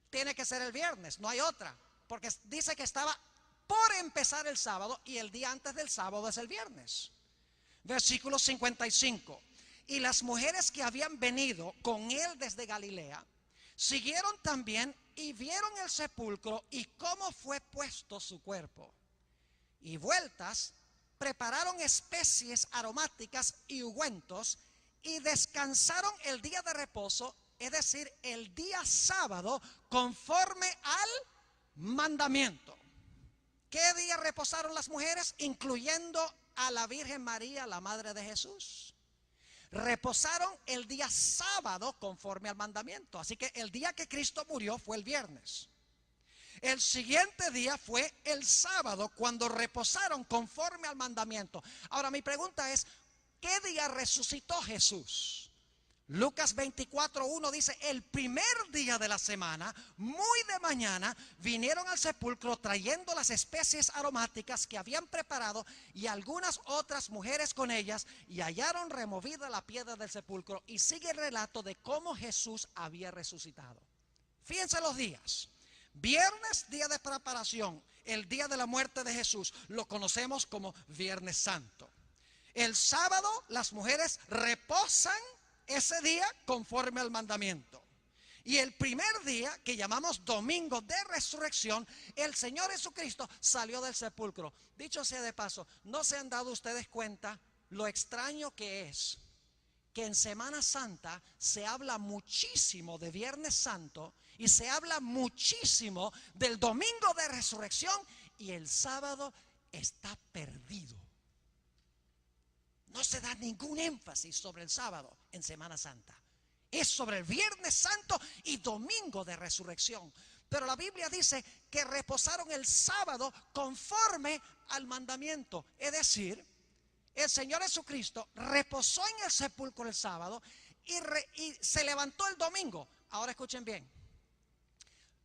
Tiene que ser el viernes, no hay otra, porque dice que estaba por empezar el sábado y el día antes del sábado es el viernes. Versículo 55. Y las mujeres que habían venido con él desde Galilea siguieron también y vieron el sepulcro y cómo fue puesto su cuerpo. Y vueltas, prepararon especies aromáticas y ungüentos y descansaron el día de reposo, es decir, el día sábado, conforme al mandamiento. ¿Qué día reposaron las mujeres? Incluyendo a la Virgen María, la madre de Jesús. Reposaron el día sábado conforme al mandamiento. Así que el día que Cristo murió fue el viernes. El siguiente día fue el sábado, cuando reposaron conforme al mandamiento. Ahora mi pregunta es, ¿qué día resucitó Jesús? Lucas 24:1 dice: el primer día de la semana, muy de mañana, vinieron al sepulcro trayendo las especies aromáticas que habían preparado y algunas otras mujeres con ellas, y hallaron removida la piedra del sepulcro. Y sigue el relato de cómo Jesús había resucitado. Fíjense los días. Viernes, día de preparación, el día de la muerte de Jesús, lo conocemos como Viernes Santo. El sábado las mujeres reposan ese día conforme al mandamiento. Y el primer día, que llamamos domingo de resurrección, el Señor Jesucristo salió del sepulcro. Dicho sea de paso, ¿no se han dado ustedes cuenta lo extraño que es que en Semana Santa se habla muchísimo de Viernes Santo y se habla muchísimo del domingo de resurrección, y el sábado está perdido? No se da ningún énfasis sobre el sábado en Semana Santa. Es sobre el Viernes Santo y domingo de resurrección. Pero la Biblia dice que reposaron el sábado conforme al mandamiento. Es decir, el Señor Jesucristo reposó en el sepulcro el sábado y se levantó el domingo. Ahora escuchen bien.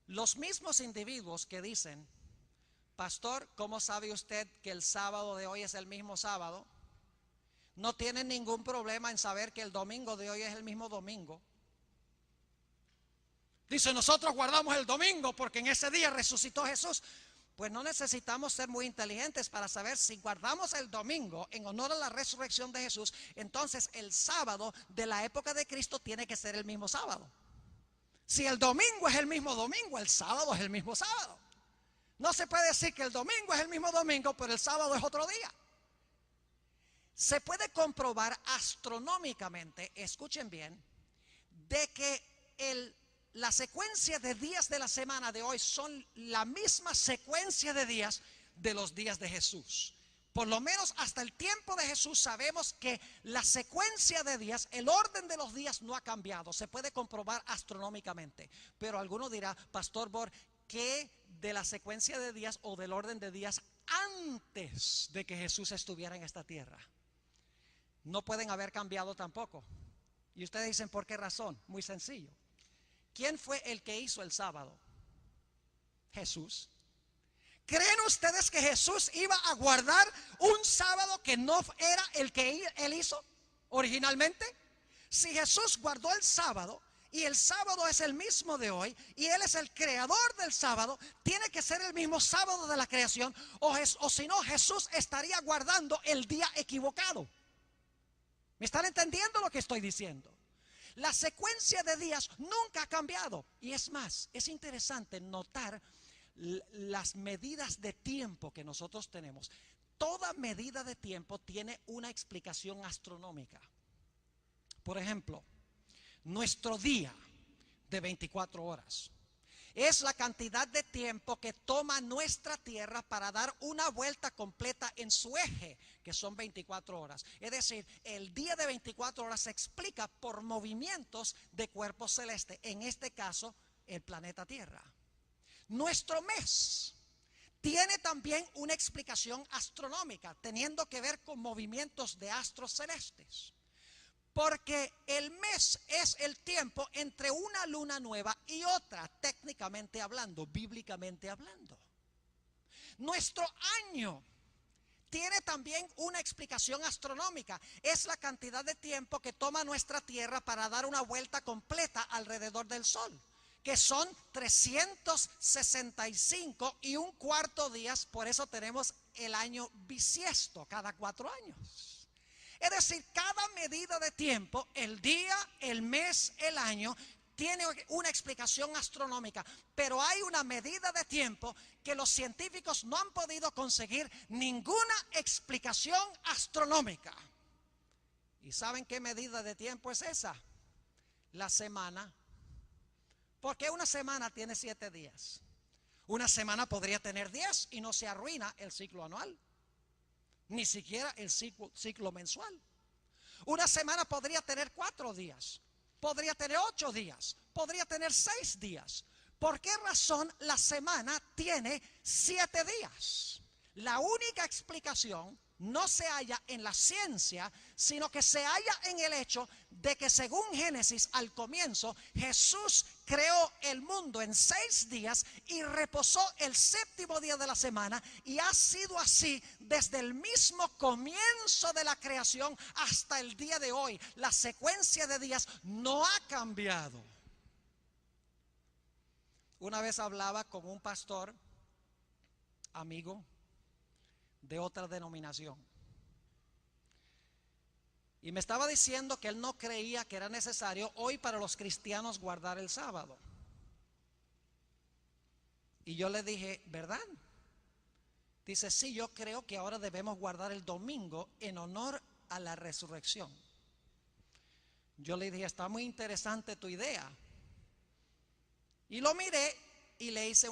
Los mismos individuos que dicen: pastor, ¿cómo sabe usted que el sábado de hoy es el mismo sábado? No tienen ningún problema en saber que el domingo de hoy es el mismo domingo. Dice: nosotros guardamos el domingo porque en ese día resucitó Jesús. Pues no necesitamos ser muy inteligentes para saber si guardamos el domingo en honor a la resurrección de Jesús. Entonces el sábado de la época de Cristo tiene que ser el mismo sábado. Si el domingo es el mismo domingo, el sábado es el mismo sábado. No se puede decir que el domingo es el mismo domingo, pero el sábado es otro día. Se puede comprobar astronómicamente, escuchen bien, de que la secuencia de días de la semana de hoy son la misma secuencia de días de los días de Jesús. Por lo menos hasta el tiempo de Jesús sabemos que la secuencia de días, el orden de los días no ha cambiado. Se puede comprobar astronómicamente. Pero alguno dirá: pastor Bor, ¿qué de la secuencia de días o del orden de días antes de que Jesús estuviera en esta tierra? No pueden haber cambiado tampoco. Y ustedes dicen: ¿por qué razón? Muy sencillo. ¿Quién fue el que hizo el sábado? Jesús. ¿Creen ustedes que Jesús iba a guardar un sábado que no era el que él hizo originalmente? Si Jesús guardó el sábado y el sábado es el mismo de hoy, y Él es el creador del sábado, tiene que ser el mismo sábado de la creación, o si no, Jesús estaría guardando el día equivocado. ¿Me están entendiendo lo que estoy diciendo? La secuencia de días nunca ha cambiado. Y es más, es interesante notar las medidas de tiempo que nosotros tenemos. Toda medida de tiempo tiene una explicación astronómica. Por ejemplo, nuestro día de 24 horas es la cantidad de tiempo que toma nuestra Tierra para dar una vuelta completa en su eje, que son 24 horas. Es decir, el día de 24 horas se explica por movimientos de cuerpos celestes, en este caso, el planeta Tierra. Nuestro mes tiene también una explicación astronómica, teniendo que ver con movimientos de astros celestes. Porque el mes es el tiempo entre una luna nueva y otra, técnicamente hablando, bíblicamente hablando. Nuestro año tiene también una explicación astronómica. Es la cantidad de tiempo que toma nuestra Tierra para dar una vuelta completa alrededor del Sol, que son 365 y un cuarto días. Por eso tenemos el año bisiesto cada 4 años. Es decir, cada medida de tiempo, el día, el mes, el año, tiene una explicación astronómica. Pero hay una medida de tiempo que los científicos no han podido conseguir ninguna explicación astronómica. ¿Y saben qué medida de tiempo es esa? La semana. Porque una semana tiene 7 días. Una semana podría tener 10 y no se arruina el ciclo anual. Ni siquiera el ciclo mensual. Una semana podría tener 4 días, podría tener 8 días, podría tener 6 días. ¿Por qué razón la semana tiene 7 días? La única explicación no se halla en la ciencia, sino que se halla en el hecho de que según Génesis al comienzo, Jesús creó el mundo en 6 días y reposó el 7º día de la semana, y ha sido así desde el mismo comienzo de la creación hasta el día de hoy. La secuencia de días no ha cambiado. Una vez hablaba con un pastor amigo de otra denominación, y me estaba diciendo que él no creía que era necesario hoy para los cristianos guardar el sábado. Y yo le dije, ¿verdad? Dice, sí, yo creo que ahora debemos guardar el domingo en honor a la resurrección. Yo le dije, está muy interesante tu idea. Y lo miré y le hice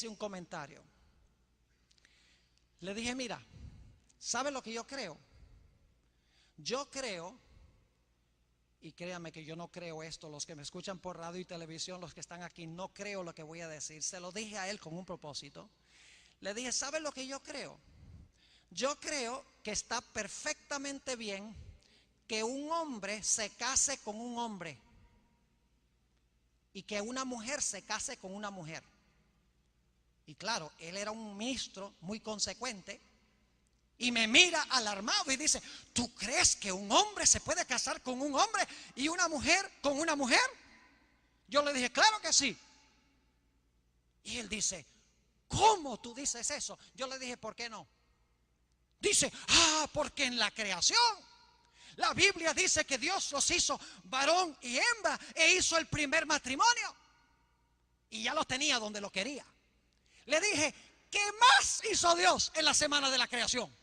un comentario. Le dije, mira, ¿sabe lo que yo creo? Yo creo, y créanme que yo no creo esto, los que me escuchan por radio y televisión, los que están aquí, no creo lo que voy a decir. Se lo dije a él con un propósito. Le dije, ¿sabe lo que yo creo? Yo creo que está perfectamente bien que un hombre se case con un hombre y que una mujer se case con una mujer. Y claro, él era un ministro muy consecuente y me mira alarmado y dice, ¿tú crees que un hombre se puede casar con un hombre y una mujer con una mujer? Yo le dije, claro que sí. Y él dice, ¿cómo tú dices eso? Yo le dije, ¿por qué no? Dice, porque en la creación la Biblia dice que Dios los hizo varón y hembra e hizo el primer matrimonio. Y ya lo tenía donde lo quería. Le dije, ¿qué más hizo Dios en la semana de la creación?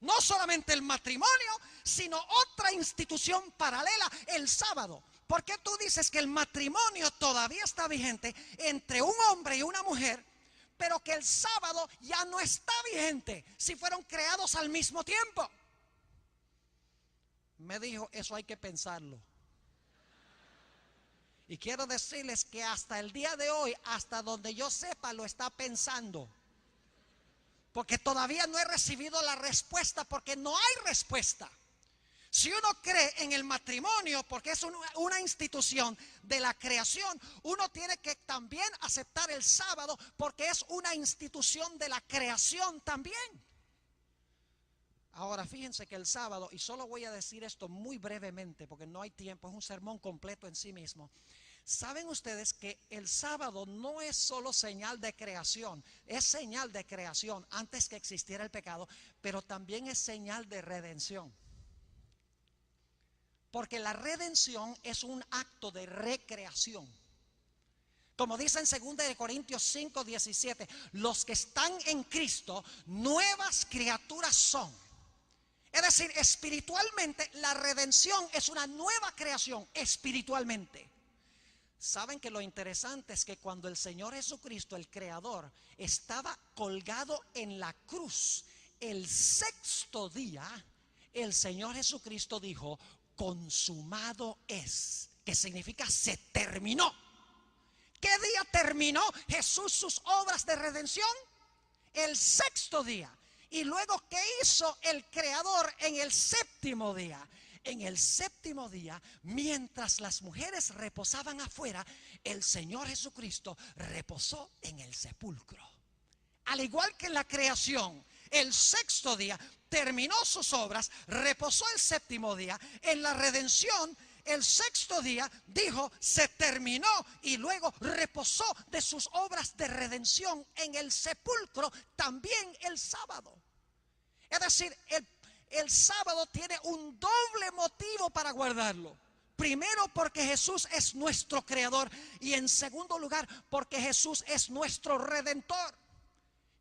No solamente el matrimonio, sino otra institución paralela, el sábado. ¿Por qué tú dices que el matrimonio todavía está vigente entre un hombre y una mujer, pero que el sábado ya no está vigente si fueron creados al mismo tiempo? Me dijo, eso hay que pensarlo. Y quiero decirles que hasta el día de hoy, hasta donde yo sepa, lo está pensando. Porque todavía no he recibido la respuesta, porque no hay respuesta. Si uno cree en el matrimonio, porque es una institución de la creación, uno tiene que también aceptar el sábado, porque es una institución de la creación también. Ahora fíjense que el sábado, y solo voy a decir esto muy brevemente porque no hay tiempo, es un sermón completo en sí mismo. ¿Saben ustedes que el sábado no es solo señal de creación? Es señal de creación antes que existiera el pecado, pero también es señal de redención. Porque la redención es un acto de recreación. Como dice en 2 Corintios 5:17, los que están en Cristo, nuevas criaturas son. Es decir, espiritualmente la redención es una nueva creación espiritualmente. Saben que lo interesante es que cuando el Señor Jesucristo, el Creador, estaba colgado en la cruz, el sexto día, el Señor Jesucristo dijo, consumado es, que significa se terminó. ¿Qué día terminó Jesús sus obras de redención? El sexto día. Y luego, ¿qué hizo el Creador en el séptimo día? En el séptimo día, mientras las mujeres reposaban afuera, el Señor Jesucristo reposó en el sepulcro. Al igual que en la creación, el sexto día terminó sus obras, reposó el séptimo día. En la redención, el sexto día dijo, se terminó, y luego reposó de sus obras de redención en el sepulcro, también el sábado. Es decir, el sábado tiene un doble motivo para guardarlo. Primero, porque Jesús es nuestro creador, y en segundo lugar, porque Jesús es nuestro redentor.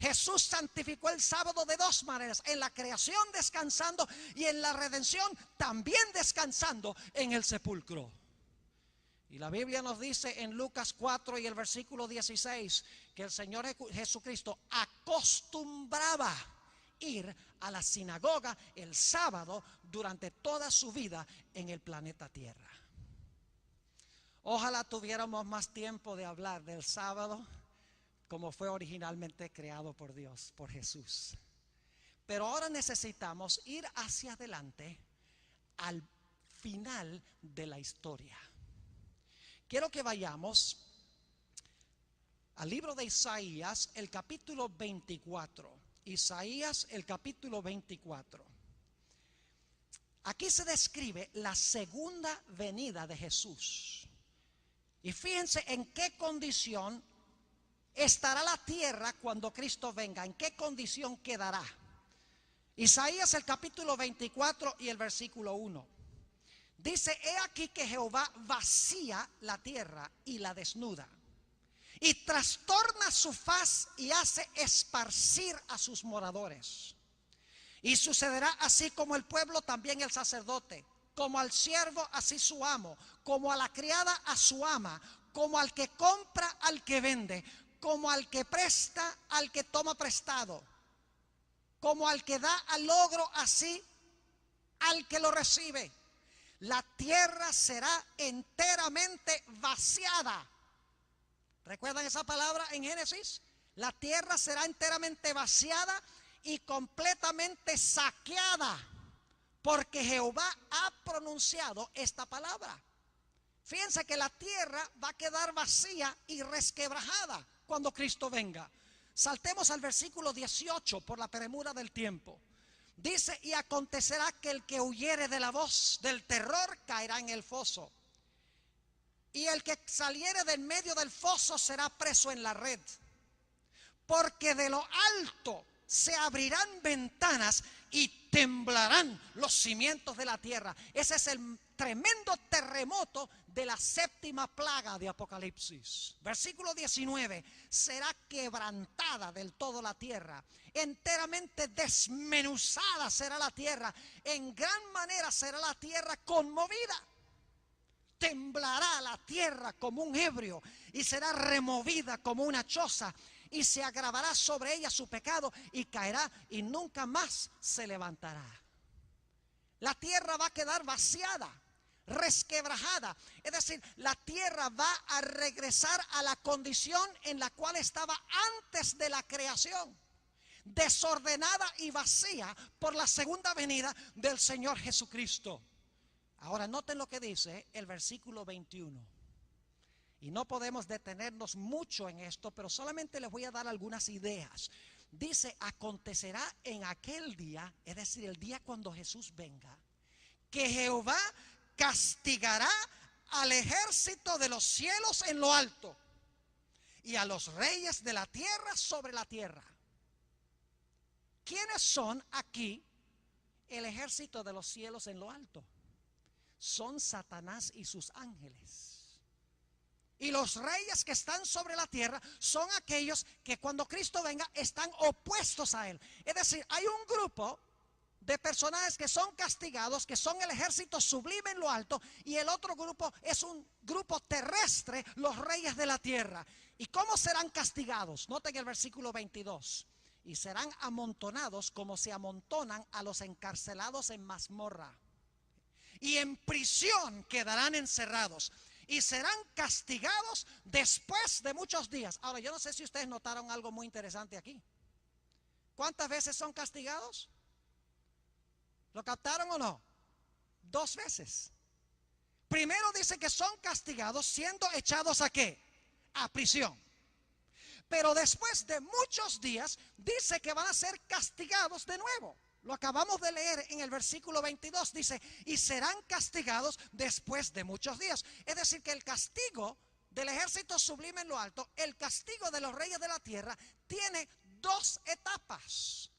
Jesús santificó el sábado de dos maneras: en la creación descansando, y en la redención también descansando en el sepulcro. Y la Biblia nos dice en Lucas 4 y el versículo 16 que el Señor Jesucristo acostumbraba ir a la sinagoga el sábado durante toda su vida en el planeta Tierra. Ojalá tuviéramos más tiempo de hablar del sábado como fue originalmente creado por Dios, por Jesús. Pero ahora necesitamos ir hacia adelante al final de la historia. Quiero que vayamos al libro de Isaías, el capítulo 24. Isaías, el capítulo 24. Aquí se describe la segunda venida de Jesús. Y fíjense en qué condición estará la tierra cuando Cristo venga, en qué condición quedará. Isaías, el capítulo 24 y el versículo 1. Dice, he aquí que Jehová vacía la tierra y la desnuda, y trastorna su faz y hace esparcir a sus moradores. Y sucederá así como el pueblo, también el sacerdote, como al siervo así su amo, como a la criada a su ama, como al que compra al que vende, como al que presta al que toma prestado, como al que da al logro así al que lo recibe. La tierra será enteramente vaciada. ¿Recuerdan esa palabra en Génesis? La tierra será enteramente vaciada y completamente saqueada, porque Jehová ha pronunciado esta palabra. Fíjense que la tierra va a quedar vacía y resquebrajada cuando Cristo venga. Saltemos al versículo 18 por la premura del tiempo. Dice, y acontecerá que el que huyere de la voz del terror caerá en el foso, y el que saliere del medio del foso será preso en la red. Porque de lo alto se abrirán ventanas y temblarán los cimientos de la tierra. Ese es el tremendo terremoto de la séptima plaga de Apocalipsis. Versículo 19, será quebrantada del todo la tierra, enteramente desmenuzada será la tierra, en gran manera será la tierra conmovida. Temblará la tierra como un ebrio y será removida como una choza, y se agravará sobre ella su pecado y caerá y nunca más se levantará. La tierra va a quedar vaciada, resquebrajada. Es decir, la tierra va a regresar a la condición en la cual estaba antes de la creación, desordenada y vacía por la segunda venida del Señor Jesucristo. Ahora noten lo que dice el versículo 21. Y no podemos detenernos mucho en esto, pero solamente les voy a dar algunas ideas. Dice, acontecerá en aquel día, es decir, el día cuando Jesús venga, que Jehová castigará al ejército de los cielos en lo alto y a los reyes de la tierra sobre la tierra. ¿Quiénes son aquí el ejército de los cielos en lo alto? Son Satanás y sus ángeles. Y los reyes que están sobre la tierra son aquellos que cuando Cristo venga están opuestos a él. Es decir, hay un grupo de personajes que son castigados, que son el ejército sublime en lo alto, y el otro grupo es un grupo terrestre, los reyes de la tierra. ¿Y cómo serán castigados? Noten el versículo 22. Y serán amontonados como se amontonan a los encarcelados en mazmorra, y en prisión quedarán encerrados, y serán castigados después de muchos días. Ahora, yo no sé si ustedes notaron algo muy interesante aquí. ¿Cuántas veces son castigados? ¿Lo captaron o no? 2 veces. Primero dice que son castigados siendo echados ¿a qué? A prisión. Pero después de muchos días dice que van a ser castigados de nuevo. Lo acabamos de leer en el versículo 22. Dice, y serán castigados después de muchos días. Es decir, que el castigo del ejército sublime en lo alto, el castigo de los reyes de la tierra, tiene 2 etapas.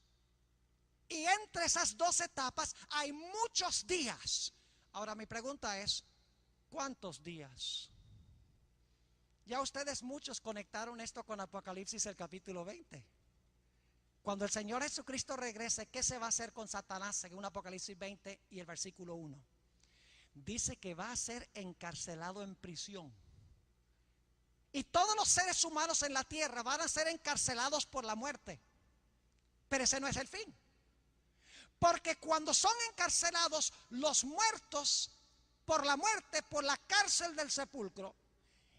Y entre esas 2 etapas hay muchos días. Ahora mi pregunta es, ¿cuántos días? Ya ustedes muchos conectaron esto con Apocalipsis el capítulo 20. Cuando el Señor Jesucristo regrese, ¿qué se va a hacer con Satanás? Según Apocalipsis 20 y el versículo 1. Dice que va a ser encarcelado en prisión. Y todos los seres humanos en la tierra van a ser encarcelados por la muerte. Pero ese no es el fin. Porque cuando son encarcelados los muertos por la muerte, por la cárcel del sepulcro,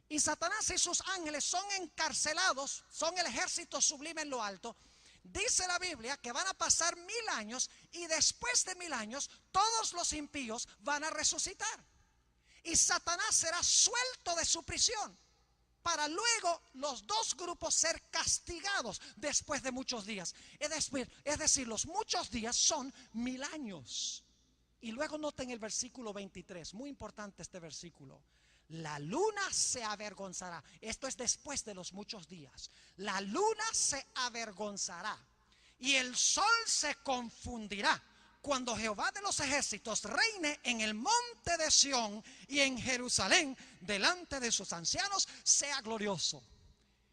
y Satanás y sus ángeles son encarcelados, son el ejército sublime en lo alto, dice la Biblia que van a pasar 1000 años, y después de 1000 años todos los impíos van a resucitar. Y Satanás será suelto de su prisión, para luego los 2 grupos ser castigados después de muchos días. Es decir, los muchos días son 1000 años. Y luego noten el versículo 23, muy importante este versículo. La luna se avergonzará. Esto es después de los muchos días. La luna se avergonzará y el sol se confundirá cuando Jehová de los ejércitos reine en el monte de Sión y en Jerusalén delante de sus ancianos, sea glorioso.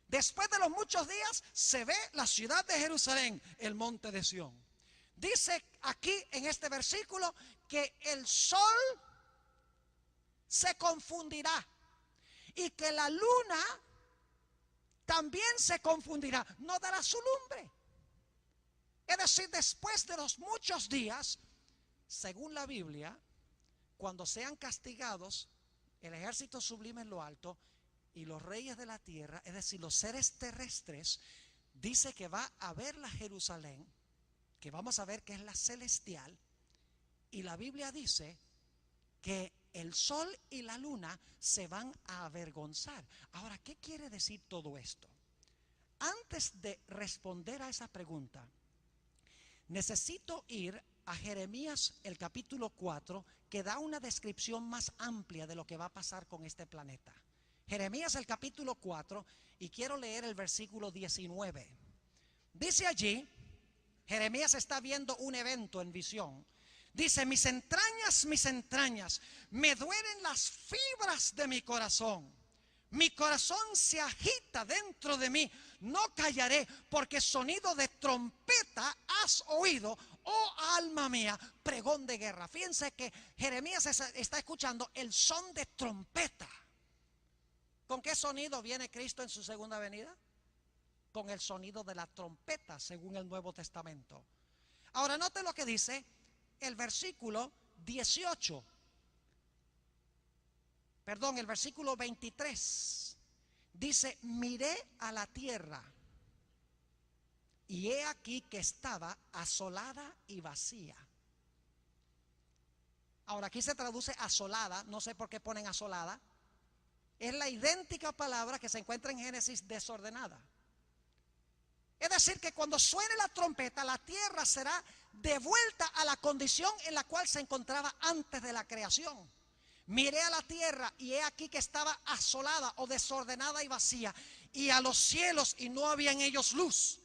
Después de los muchos días se ve la ciudad de Jerusalén, el monte de Sión. Dice aquí en este versículo que el sol se confundirá y que la luna también se confundirá, no dará su lumbre. Es decir, después de los muchos días, según la Biblia, cuando sean castigados el ejército sublime en lo alto y los reyes de la tierra, es decir, los seres terrestres, dice que va a haber la Jerusalén, que vamos a ver que es la celestial, y la Biblia dice que el sol y la luna se van a avergonzar. Ahora, ¿qué quiere decir todo esto? Antes de responder a esa pregunta, necesito ir a Jeremías el capítulo 4, que da una descripción más amplia de lo que va a pasar con este planeta. Jeremías el capítulo 4, y quiero leer el versículo 19. Dice allí, Jeremías está viendo un evento en visión. Dice, mis entrañas, me duelen las fibras de mi corazón. Mi corazón se agita dentro de mí, no callaré, porque sonido de trompeta has oído, oh alma mía, pregón de guerra. Fíjense que Jeremías está escuchando el son de trompeta. ¿Con qué sonido viene Cristo en su segunda venida? Con el sonido de la trompeta, según el Nuevo Testamento. Ahora note lo que dice el versículo 18. Perdón, el versículo 23. Dice, miré a la tierra y he aquí que estaba asolada y vacía. Ahora aquí se traduce asolada, no sé por qué ponen asolada. Es la idéntica palabra que se encuentra en Génesis, desordenada. Es decir, que cuando suene la trompeta, la tierra será devuelta a la condición en la cual se encontraba antes de la creación. Miré a la tierra y he aquí que estaba asolada o desordenada y vacía, y a los cielos y no había en ellos luz.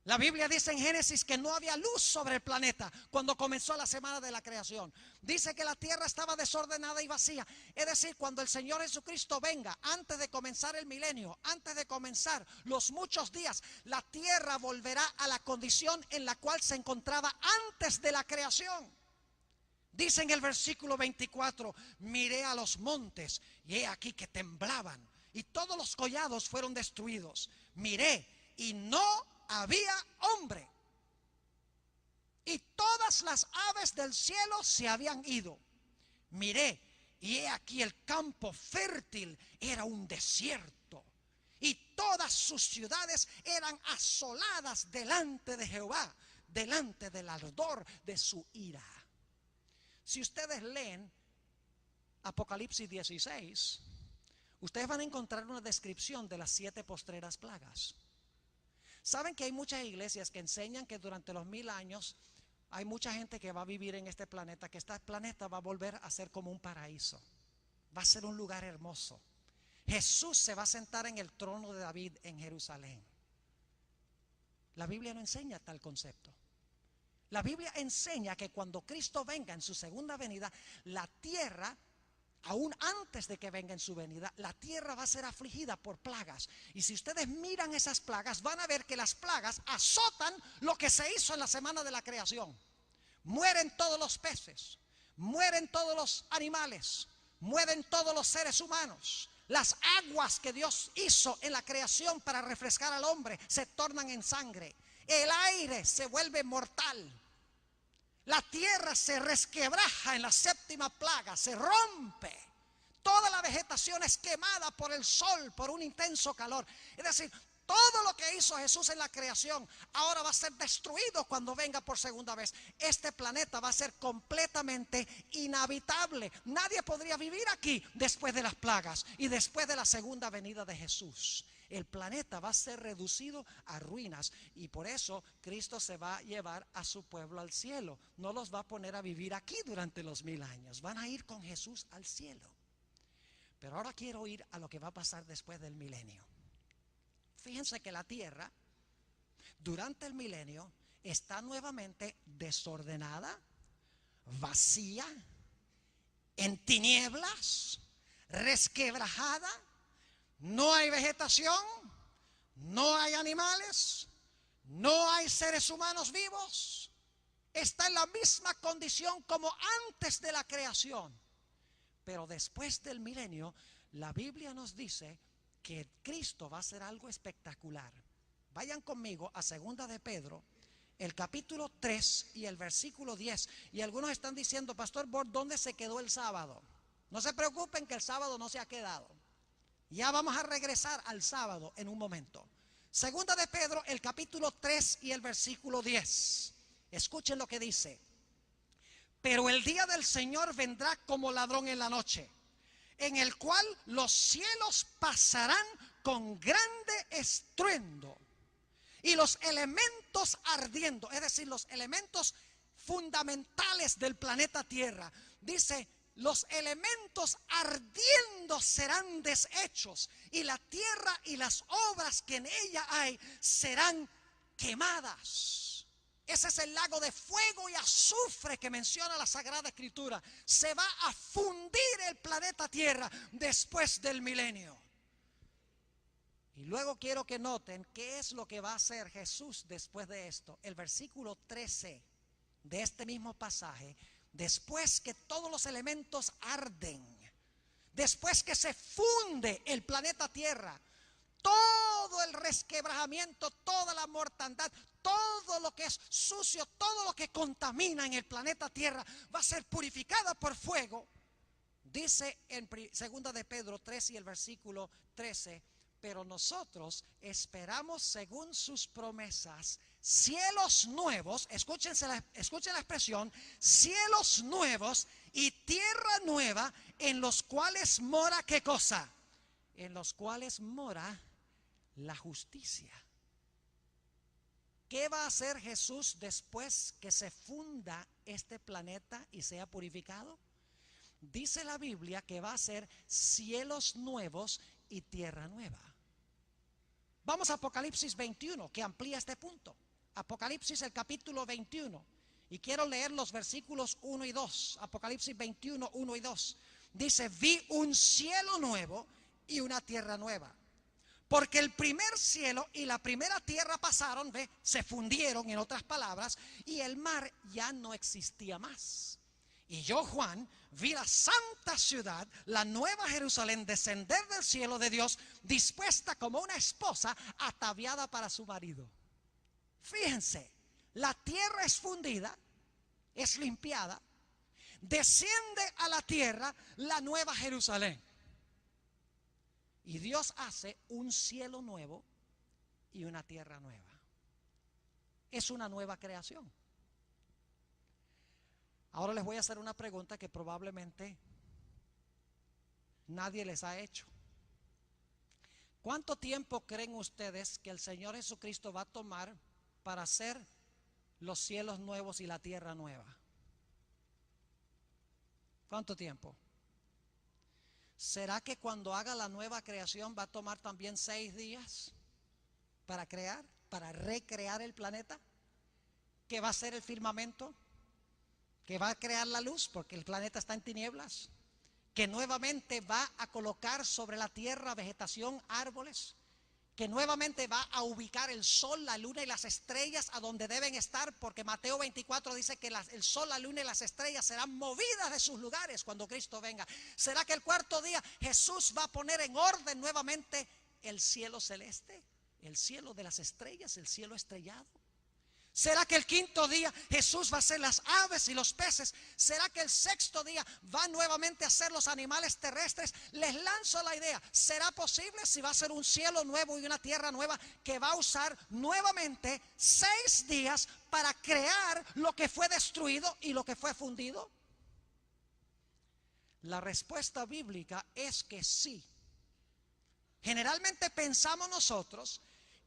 La Biblia dice en Génesis que no había luz sobre el planeta cuando comenzó la semana de la creación. Dice que la tierra estaba desordenada y vacía. Es decir, cuando el Señor Jesucristo venga, antes de comenzar el milenio, antes de comenzar los muchos días, la tierra volverá a la condición en la cual se encontraba antes de la creación. Dice en el versículo 24, miré a los montes y he aquí que temblaban y todos los collados fueron destruidos. Miré y no había hombre, y todas las aves del cielo se habían ido. Miré y he aquí el campo fértil era un desierto, y todas sus ciudades eran asoladas delante de Jehová, delante del ardor de su ira. Si ustedes leen Apocalipsis 16, ustedes van a encontrar una descripción de las 7 postreras plagas. Saben que hay muchas iglesias que enseñan que durante los 1000 años hay mucha gente que va a vivir en este planeta, que este planeta va a volver a ser como un paraíso, va a ser un lugar hermoso. Jesús se va a sentar en el trono de David en Jerusalén. La Biblia no enseña tal concepto. La Biblia enseña que cuando Cristo venga en su segunda venida, la tierra, aún antes de que venga en su venida, la tierra va a ser afligida por plagas. Y si ustedes miran esas plagas, van a ver que las plagas azotan lo que se hizo en la semana de la creación. Mueren todos los peces, mueren todos los animales, mueren todos los seres humanos. Las aguas que Dios hizo en la creación para refrescar al hombre se tornan en sangre. El aire se vuelve mortal. La tierra se resquebraja en la 7ª plaga, se rompe. Toda la vegetación es quemada por el sol, por un intenso calor. Es decir, todo lo que hizo Jesús en la creación ahora va a ser destruido cuando venga por segunda vez. Este planeta va a ser completamente inhabitable. Nadie podría vivir aquí después de las plagas y después de la segunda venida de Jesús. El planeta va a ser reducido a ruinas, y por eso Cristo se va a llevar a su pueblo al cielo. No los va a poner a vivir aquí durante los 1000 años. Van a ir con Jesús al cielo. Pero ahora quiero ir a lo que va a pasar después del milenio. Fíjense que la tierra durante el milenio está nuevamente desordenada, vacía, en tinieblas, resquebrajada. No hay vegetación, no hay animales, no hay seres humanos vivos. Está en la misma condición como antes de la creación. Pero después del milenio, la Biblia nos dice que Cristo va a hacer algo espectacular. Vayan conmigo a 2 de Pedro, el capítulo 3 y el versículo 10. Y algunos están diciendo, Pastor Bord, ¿dónde se quedó el sábado? No se preocupen que el sábado no se ha quedado. Ya vamos a regresar al sábado en un momento. 2 de Pedro, el capítulo 3 y el versículo 10. Escuchen lo que dice. Pero el día del Señor vendrá como ladrón en la noche, en el cual los cielos pasarán con grande estruendo, y los elementos ardiendo, es decir, los elementos fundamentales del planeta Tierra. Dice, los elementos ardiendo serán deshechos, y la tierra y las obras que en ella hay serán quemadas. Ese es el lago de fuego y azufre que menciona la Sagrada Escritura. Se va a fundir el planeta Tierra después del milenio. Y luego quiero que noten qué es lo que va a hacer Jesús después de esto. El versículo 13 de este mismo pasaje. Después que todos los elementos arden, después que se funde el planeta Tierra, todo el resquebrajamiento, toda la mortandad, todo lo que es sucio, todo lo que contamina en el planeta Tierra va a ser purificada por fuego. Dice en 2 de Pedro 3 y el versículo 13, pero nosotros esperamos según sus promesas cielos nuevos, escuchen la expresión, cielos nuevos y tierra nueva, en los cuales mora, ¿qué cosa? En los cuales mora la justicia. ¿Qué va a hacer Jesús después que se funda este planeta y sea purificado? Dice la Biblia que va a ser cielos nuevos y tierra nueva. Vamos a Apocalipsis 21, que amplía este punto. Apocalipsis, el capítulo 21. Y quiero leer los versículos 1 y 2. Apocalipsis 21, 1 y 2. Dice: vi un cielo nuevo y una tierra nueva. Porque el primer cielo y la primera tierra pasaron, ¿ve? Se fundieron, en otras palabras, y el mar ya no existía más. Y yo, Juan, vi la santa ciudad, la nueva Jerusalén, descender del cielo de Dios, dispuesta como una esposa ataviada para su marido. Fíjense, la tierra es fundida, es limpiada, desciende a la tierra la nueva Jerusalén. Y Dios hace un cielo nuevo y una tierra nueva. Es una nueva creación. Ahora les voy a hacer una pregunta que probablemente nadie les ha hecho. ¿Cuánto tiempo creen ustedes que el Señor Jesucristo va a tomar para hacer los cielos nuevos y la tierra nueva? ¿Cuánto tiempo? ¿Será que cuando haga la nueva creación va a tomar también 6 días para crear, para recrear el planeta? ¿Que va a ser el firmamento? ¿Que va a crear la luz porque el planeta está en tinieblas? ¿Que nuevamente va a colocar sobre la tierra vegetación, árboles? ¿Que nuevamente va a ubicar el sol, la luna y las estrellas a donde deben estar? Porque Mateo 24 dice que el sol, la luna y las estrellas serán movidas de sus lugares cuando Cristo venga. ¿Será que el cuarto día Jesús va a poner en orden nuevamente el cielo celeste, el cielo de las estrellas, el cielo estrellado? ¿Será que el quinto día Jesús va a hacer las aves y los peces? ¿Será que el sexto día va nuevamente a hacer los animales terrestres? Les lanzo la idea: ¿será posible, si va a ser un cielo nuevo y una tierra nueva, que va a usar nuevamente 6 días para crear lo que fue destruido y lo que fue fundido? La respuesta bíblica es que sí. Generalmente pensamos nosotros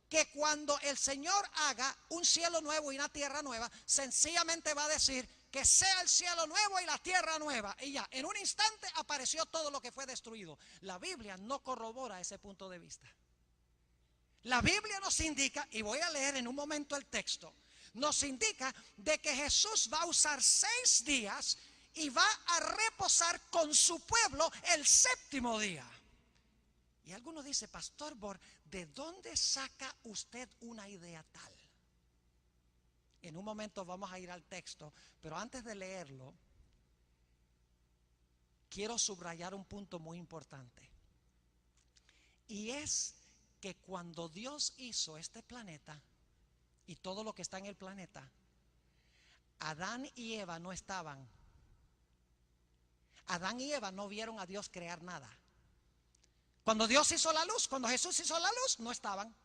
que cuando el Señor haga un cielo nuevo y una tierra nueva, sencillamente va a decir que sea el cielo nuevo y la tierra nueva, y ya, en un instante apareció todo lo que fue destruido. La Biblia no corrobora ese punto de vista. La Biblia nos indica, y voy a leer en un momento el texto, nos indica de que Jesús va a usar 6 días y va a reposar con su pueblo el séptimo día. Y algunos dicen: Pastor Bor, ¿de dónde saca usted una idea tal? En un momento vamos a ir al texto, pero antes de leerlo, quiero subrayar un punto muy importante. Y es que cuando Dios hizo este planeta y todo lo que está en el planeta, Adán y Eva no estaban. Adán y Eva no vieron a Dios crear nada. Cuando Dios hizo la luz, cuando Jesús hizo la luz, no estaban.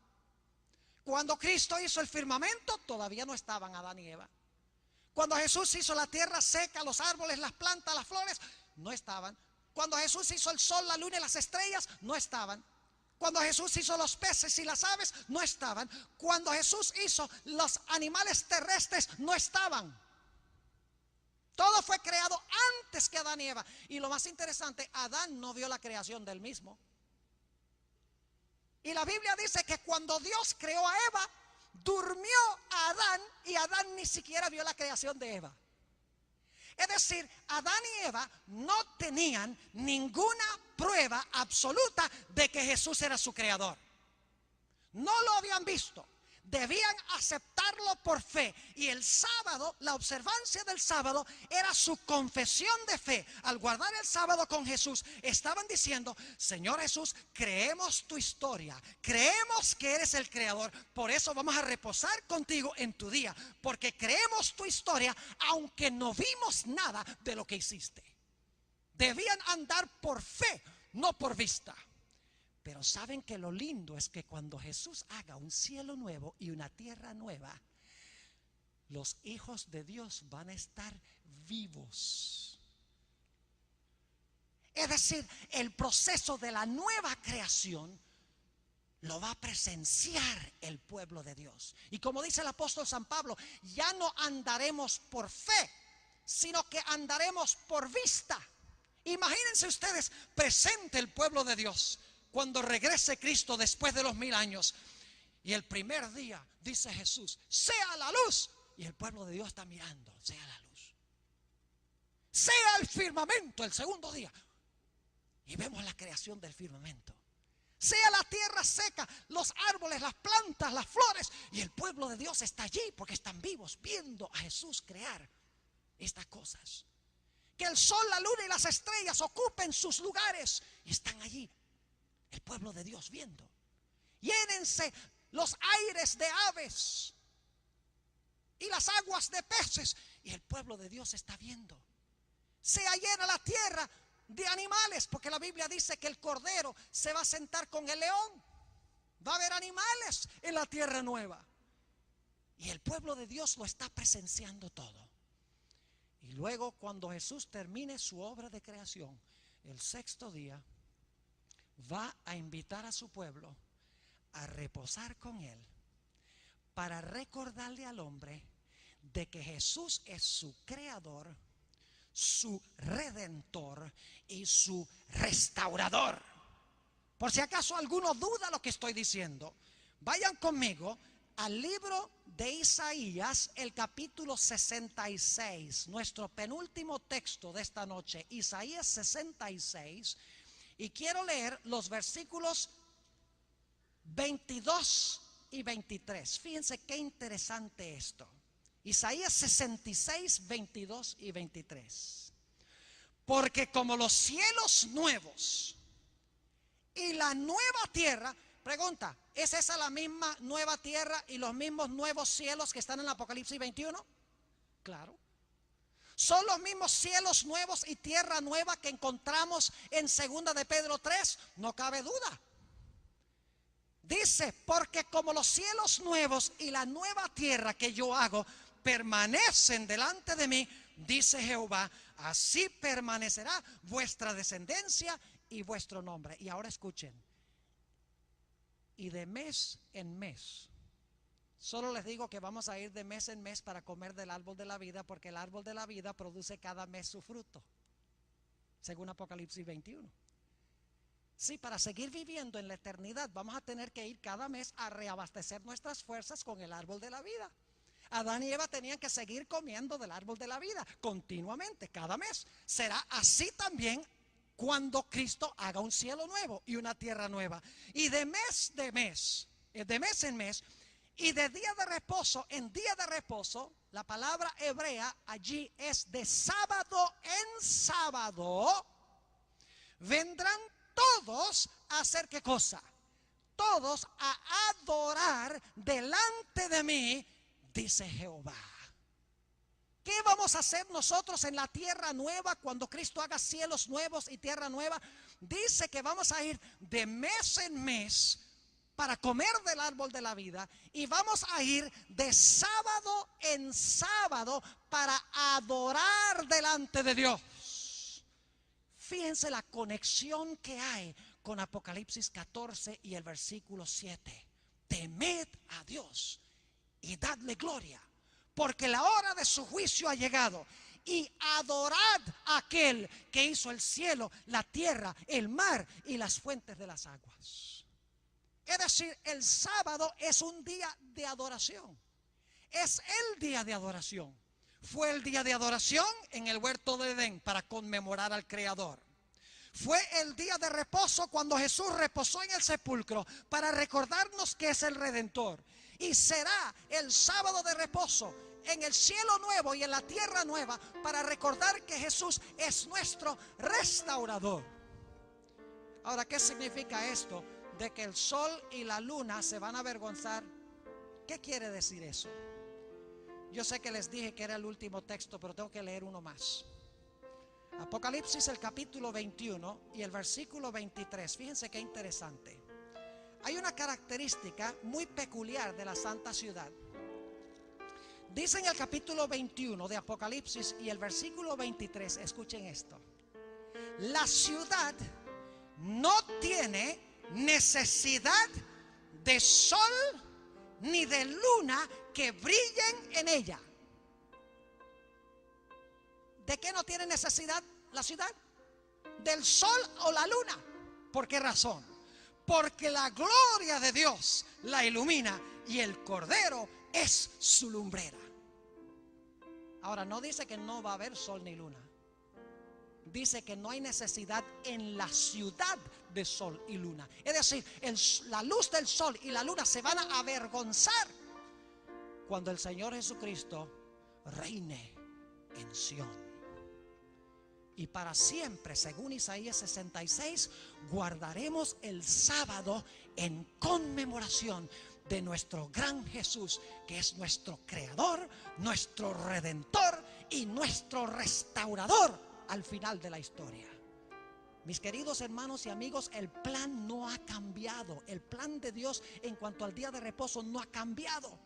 Cuando Cristo hizo el firmamento, todavía no estaban Adán y Eva. Cuando Jesús hizo la tierra seca, los árboles, las plantas, las flores, no estaban. Cuando Jesús hizo el sol, la luna y las estrellas, no estaban. Cuando Jesús hizo los peces y las aves, no estaban. Cuando Jesús hizo los animales terrestres, no estaban. Todo fue creado antes que Adán y Eva. Y lo más interesante, Adán no vio la creación del mismo. Y la Biblia dice que cuando Dios creó a Eva, durmió a Adán, y Adán ni siquiera vio la creación de Eva. Es decir, Adán y Eva no tenían ninguna prueba absoluta de que Jesús era su creador. No lo habían visto. Debían aceptarlo por fe. Y el sábado, la observancia del sábado, era su confesión de fe. Al guardar el sábado con Jesús, estaban diciendo: Señor Jesús, creemos tu historia, creemos que eres el creador, por eso vamos a reposar contigo en tu día, porque creemos tu historia, aunque no vimos nada de lo que hiciste. Debían andar por fe, no por vista. Pero saben que lo lindo es que cuando Jesús haga un cielo nuevo y una tierra nueva, los hijos de Dios van a estar vivos. Es decir, el proceso de la nueva creación lo va a presenciar el pueblo de Dios. Y como dice el apóstol San Pablo, ya no andaremos por fe, sino que andaremos por vista. Imagínense ustedes presente el pueblo de Dios cuando regrese Cristo después de los 1000 años. Y el primer día dice Jesús, sea la luz. Y el pueblo de Dios está mirando, sea la luz. Sea el firmamento el segundo día. Y vemos la creación del firmamento. Sea la tierra seca, los árboles, las plantas, las flores. Y el pueblo de Dios está allí porque están vivos viendo a Jesús crear estas cosas. Que el sol, la luna y las estrellas ocupen sus lugares. Y están allí el pueblo de Dios viendo. Llénense los aires de aves y las aguas de peces. Y el pueblo de Dios está viendo. Sea llena la tierra de animales, porque la Biblia dice que el cordero se va a sentar con el león. Va a haber animales en la tierra nueva. Y el pueblo de Dios lo está presenciando todo. Y luego, cuando Jesús termine su obra de creación, el sexto día, va a invitar a su pueblo a reposar con él, para recordarle al hombre de que Jesús es su creador, su redentor y su restaurador. Por si acaso alguno duda lo que estoy diciendo, vayan conmigo al libro de Isaías, el capítulo 66, nuestro penúltimo texto de esta noche, Isaías 66, y quiero leer los versículos 22 y 23. Fíjense qué interesante esto. Isaías 66, 22 y 23. Porque como los cielos nuevos y la nueva tierra, pregunta, ¿es esa la misma nueva tierra y los mismos nuevos cielos que están en Apocalipsis 21? Claro. ¿Son los mismos cielos nuevos y tierra nueva que encontramos en 2 de Pedro 3? No cabe duda. Dice, porque como los cielos nuevos y la nueva tierra que yo hago permanecen delante de mí, dice Jehová, así permanecerá vuestra descendencia y vuestro nombre. Y ahora escuchen, y de mes en mes, solo les digo que vamos a ir de mes en mes para comer del árbol de la vida, porque el árbol de la vida produce cada mes su fruto, según Apocalipsis 21. Sí, para seguir viviendo en la eternidad vamos a tener que ir cada mes a reabastecer nuestras fuerzas con el árbol de la vida. Adán y Eva tenían que seguir comiendo del árbol de la vida continuamente, cada mes. Será así también cuando Cristo haga un cielo nuevo y una tierra nueva. Y de mes en mes, y de día de reposo en día de reposo, la palabra hebrea allí es de sábado en sábado, vendrán todos a hacer ¿qué cosa? Todos a adorar delante de mí, dice Jehová. ¿Qué vamos a hacer nosotros en la tierra nueva cuando Cristo haga cielos nuevos y tierra nueva? Dice que vamos a ir de mes en mes para comer del árbol de la vida, y vamos a ir de sábado en sábado para adorar delante de Dios. Fíjense la conexión que hay con Apocalipsis 14 y el versículo 7. Temed a Dios y dadle gloria, porque la hora de su juicio ha llegado. Y adorad a aquel que hizo el cielo, la tierra, el mar y las fuentes de las aguas. Es decir, el sábado es un día de adoración. Es el día de adoración. Fue el día de adoración en el huerto de Edén para conmemorar al Creador. Fue el día de reposo cuando Jesús reposó en el sepulcro para recordarnos que es el Redentor. Y será el sábado de reposo en el cielo nuevo y en la tierra nueva para recordar que Jesús es nuestro restaurador. Ahora, ¿qué significa esto de que el sol y la luna se van a avergonzar? ¿Qué quiere decir eso? Yo sé que les dije que era el último texto, pero tengo que leer uno más. Apocalipsis, el capítulo 21 y el versículo 23. Fíjense qué interesante. Hay una característica muy peculiar de la santa ciudad. Dice en el capítulo 21 de Apocalipsis y el versículo 23, escuchen esto: la ciudad no tiene necesidad de sol ni de luna que brillen en ella. ¿De qué no tiene necesidad la ciudad? ¿Del sol o la luna? ¿Por qué razón? Porque la gloria de Dios la ilumina y el Cordero es su lumbrera. Ahora, no dice que no va a haber sol ni luna. Dice que no hay necesidad en la ciudad de sol y luna. Es decir, la luz del sol y la luna se van a avergonzar cuando el Señor Jesucristo reine en Sión. Y para siempre, según Isaías 66, guardaremos el sábado en conmemoración de nuestro gran Jesús, que es nuestro creador, nuestro redentor y nuestro restaurador al final de la historia. Mis queridos hermanos y amigos, el plan no ha cambiado. El plan de Dios en cuanto al día de reposo no ha cambiado.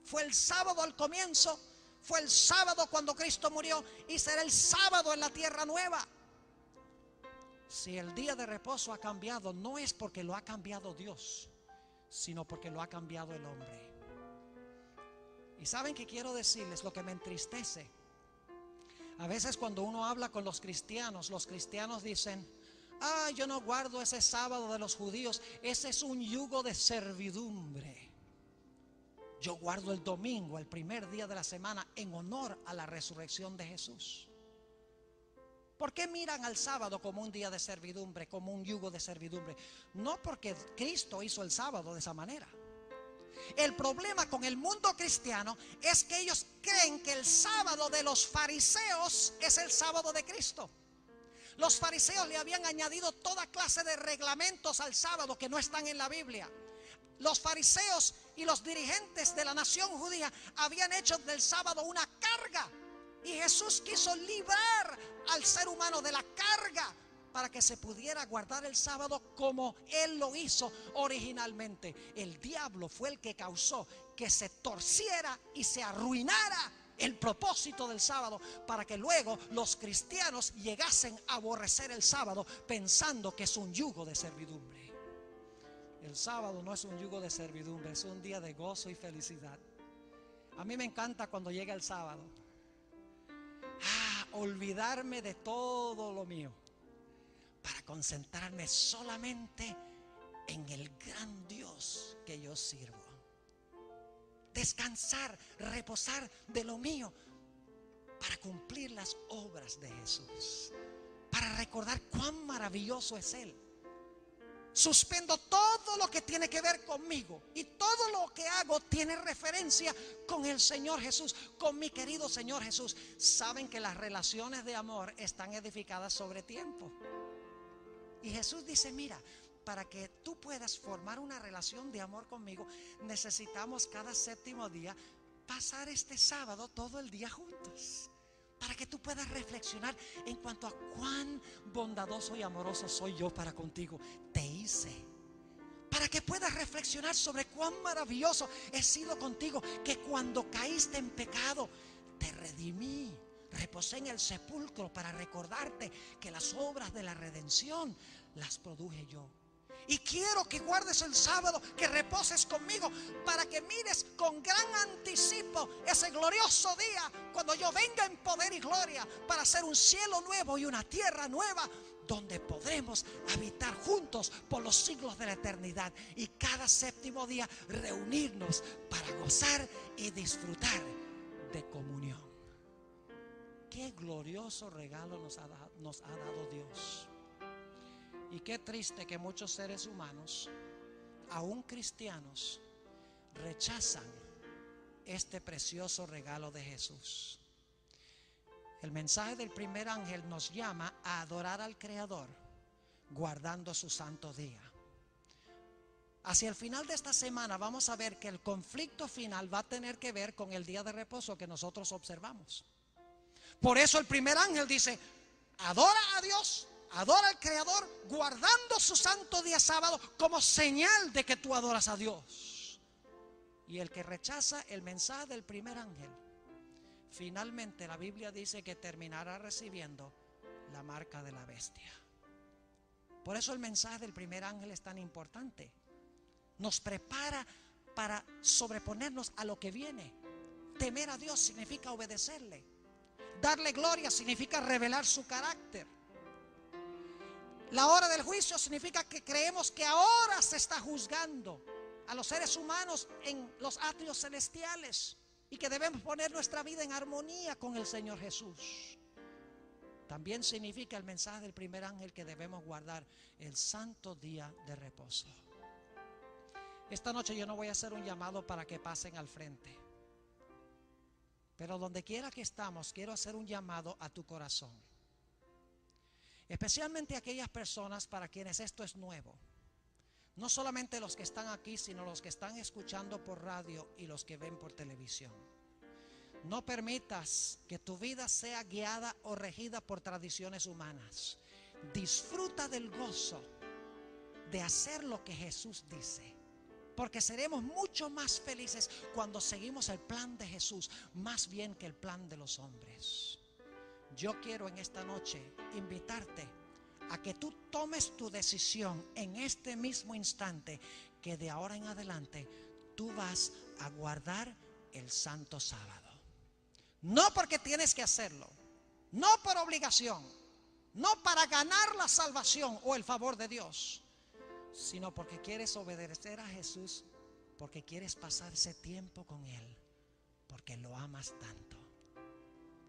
Fue el sábado al comienzo, fue el sábado cuando Cristo murió y será el sábado en la tierra nueva. Si el día de reposo ha cambiado, no es porque lo ha cambiado Dios, sino porque lo ha cambiado el hombre. Y saben que quiero decirles lo que me entristece. A veces cuando uno habla con los cristianos dicen: yo no guardo ese sábado de los judíos, ese es un yugo de servidumbre. Yo guardo el domingo, el primer día de la semana, en honor a la resurrección de Jesús. ¿Por qué miran al sábado como un día de servidumbre, como un yugo de servidumbre? No porque Cristo hizo el sábado de esa manera. El problema con el mundo cristiano es que ellos creen que el sábado de los fariseos es el sábado de Cristo. Los fariseos le habían añadido toda clase de reglamentos al sábado que no están en la Biblia. Los fariseos y los dirigentes de la nación judía habían hecho del sábado una carga. Y Jesús quiso librar al ser humano de la carga para que se pudiera guardar el sábado como Él lo hizo originalmente. El diablo fue el que causó que se torciera y se arruinara el propósito del sábado, para que luego los cristianos llegasen a aborrecer el sábado pensando que es un yugo de servidumbre. El sábado no es un yugo de servidumbre, es un día de gozo y felicidad. A mí me encanta cuando llega el sábado. Olvidarme de todo lo mío para concentrarme solamente en el gran Dios que yo sirvo. Descansar, reposar de lo mío para cumplir las obras de Jesús, para recordar cuán maravilloso es Él. Suspendo todo lo que tiene que ver conmigo y todo lo que hago tiene referencia con el Señor Jesús, con mi querido Señor Jesús. Saben que las relaciones de amor están edificadas sobre tiempo. Y Jesús dice: mira, para que tú puedas formar una relación de amor conmigo, necesitamos cada séptimo día pasar este sábado todo el día juntos, para que tú puedas reflexionar en cuanto a cuán bondadoso y amoroso soy yo para contigo. Te hice para que puedas reflexionar sobre cuán maravilloso he sido contigo, que cuando caíste en pecado te redimí, reposé en el sepulcro para recordarte que las obras de la redención las produje yo. Y quiero que guardes el sábado, que reposes conmigo, para que mires con gran anticipo ese glorioso día, cuando yo venga en poder y gloria, para hacer un cielo nuevo y una tierra nueva, donde podremos habitar juntos por los siglos de la eternidad. Y cada séptimo día reunirnos para gozar y disfrutar de comunión. Qué glorioso regalo nos ha dado Dios. Y qué triste que muchos seres humanos, aún cristianos, rechazan este precioso regalo de Jesús. El mensaje del primer ángel nos llama a adorar al Creador guardando su santo día. Hacia el final de esta semana vamos a ver que el conflicto final va a tener que ver con el día de reposo que nosotros observamos. Por eso el primer ángel dice: adora a Dios, adora al Creador guardando su santo día sábado como señal de que tú adoras a Dios. Y el que rechaza el mensaje del primer ángel, finalmente la Biblia dice que terminará recibiendo la marca de la bestia. Por eso el mensaje del primer ángel es tan importante. nos prepara para sobreponernos a lo que viene. Temer a Dios significa obedecerle. Darle gloria significa revelar su carácter. La hora del juicio significa que creemos que ahora se está juzgando a los seres humanos en los atrios celestiales y que debemos poner nuestra vida en armonía con el Señor Jesús. También significa el mensaje del primer ángel que debemos guardar el santo día de reposo. Esta noche yo no voy a hacer un llamado para que pasen al frente, pero donde quiera que estamos, quiero hacer un llamado a tu corazón. Especialmente a aquellas personas para quienes esto es nuevo. No solamente los que están aquí, sino los que están escuchando por radio y los que ven por televisión. No permitas que tu vida sea guiada o regida por tradiciones humanas. Disfruta del gozo de hacer lo que Jesús dice, porque seremos mucho más felices cuando seguimos el plan de Jesús, más bien que el plan de los hombres. Yo quiero en esta noche invitarte a que tú tomes tu decisión en este mismo instante, que de ahora en adelante tú vas a guardar el santo sábado. No porque tienes que hacerlo, no por obligación, no para ganar la salvación o el favor de Dios, sino porque quieres obedecer a Jesús, porque quieres pasar ese tiempo con Él, porque lo amas tanto.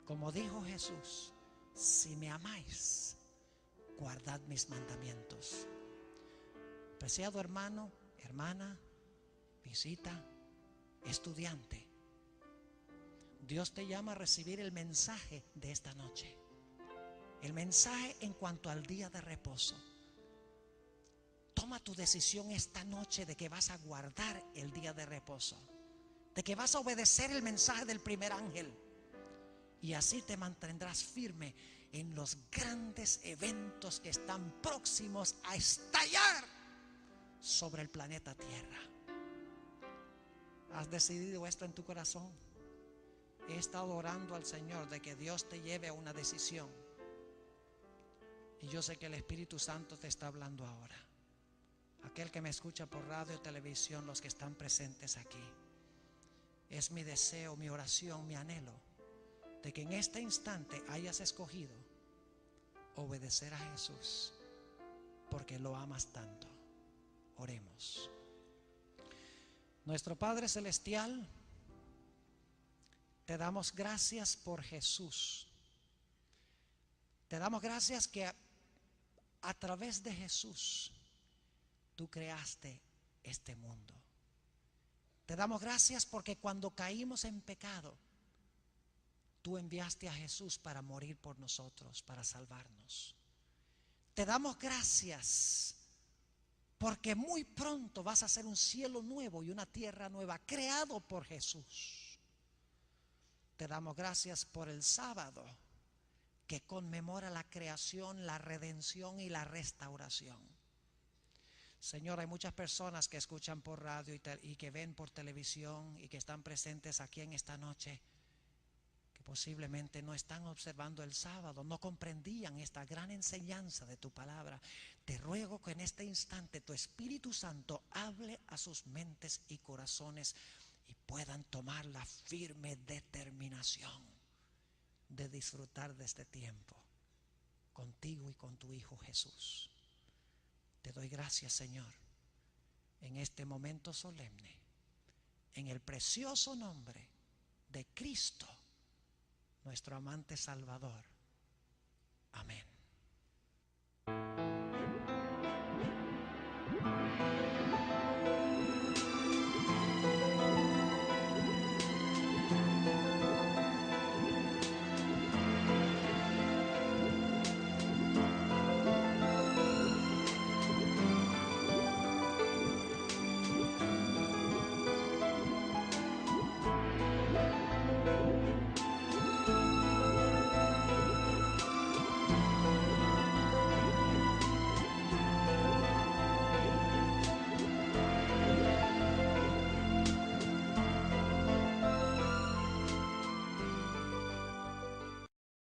Como dijo Jesús, si me amáis, guardad mis mandamientos. Preciado hermano, hermana, visita, estudiante, Dios te llama a recibir el mensaje de esta noche. El mensaje en cuanto al día de reposo. Toma tu decisión esta noche de que vas a guardar el día de reposo, de que vas a obedecer el mensaje del primer ángel, y así te mantendrás firme en los grandes eventos que están próximos a estallar sobre el planeta Tierra. ¿Has decidido esto en tu corazón? He estado orando al Señor de que Dios te lleve a una decisión, y yo sé que el Espíritu Santo te está hablando ahora. Aquel que me escucha por radio, televisión, los que están presentes aquí, es mi deseo, mi oración, mi anhelo, de que en este instante hayas escogido obedecer a Jesús, porque lo amas tanto. Oremos. Nuestro Padre Celestial, te damos gracias por Jesús. Te damos gracias que a través de Jesús tú creaste este mundo. Te damos gracias porque cuando caímos en pecado, tú enviaste a Jesús para morir por nosotros, para salvarnos. Te damos gracias porque muy pronto vas a hacer un cielo nuevo y una tierra nueva, creado por Jesús. Te damos gracias por el sábado, que conmemora la creación, la redención y la restauración. Señor, hay muchas personas que escuchan por radio y que ven por televisión y que están presentes aquí en esta noche, que posiblemente no están observando el sábado, no comprendían esta gran enseñanza de tu palabra. Te ruego que en este instante tu Espíritu Santo hable a sus mentes y corazones y puedan tomar la firme determinación de disfrutar de este tiempo contigo y con tu Hijo Jesús. Te doy gracias, Señor, en este momento solemne, en el precioso nombre de Cristo, nuestro amante Salvador. Amén.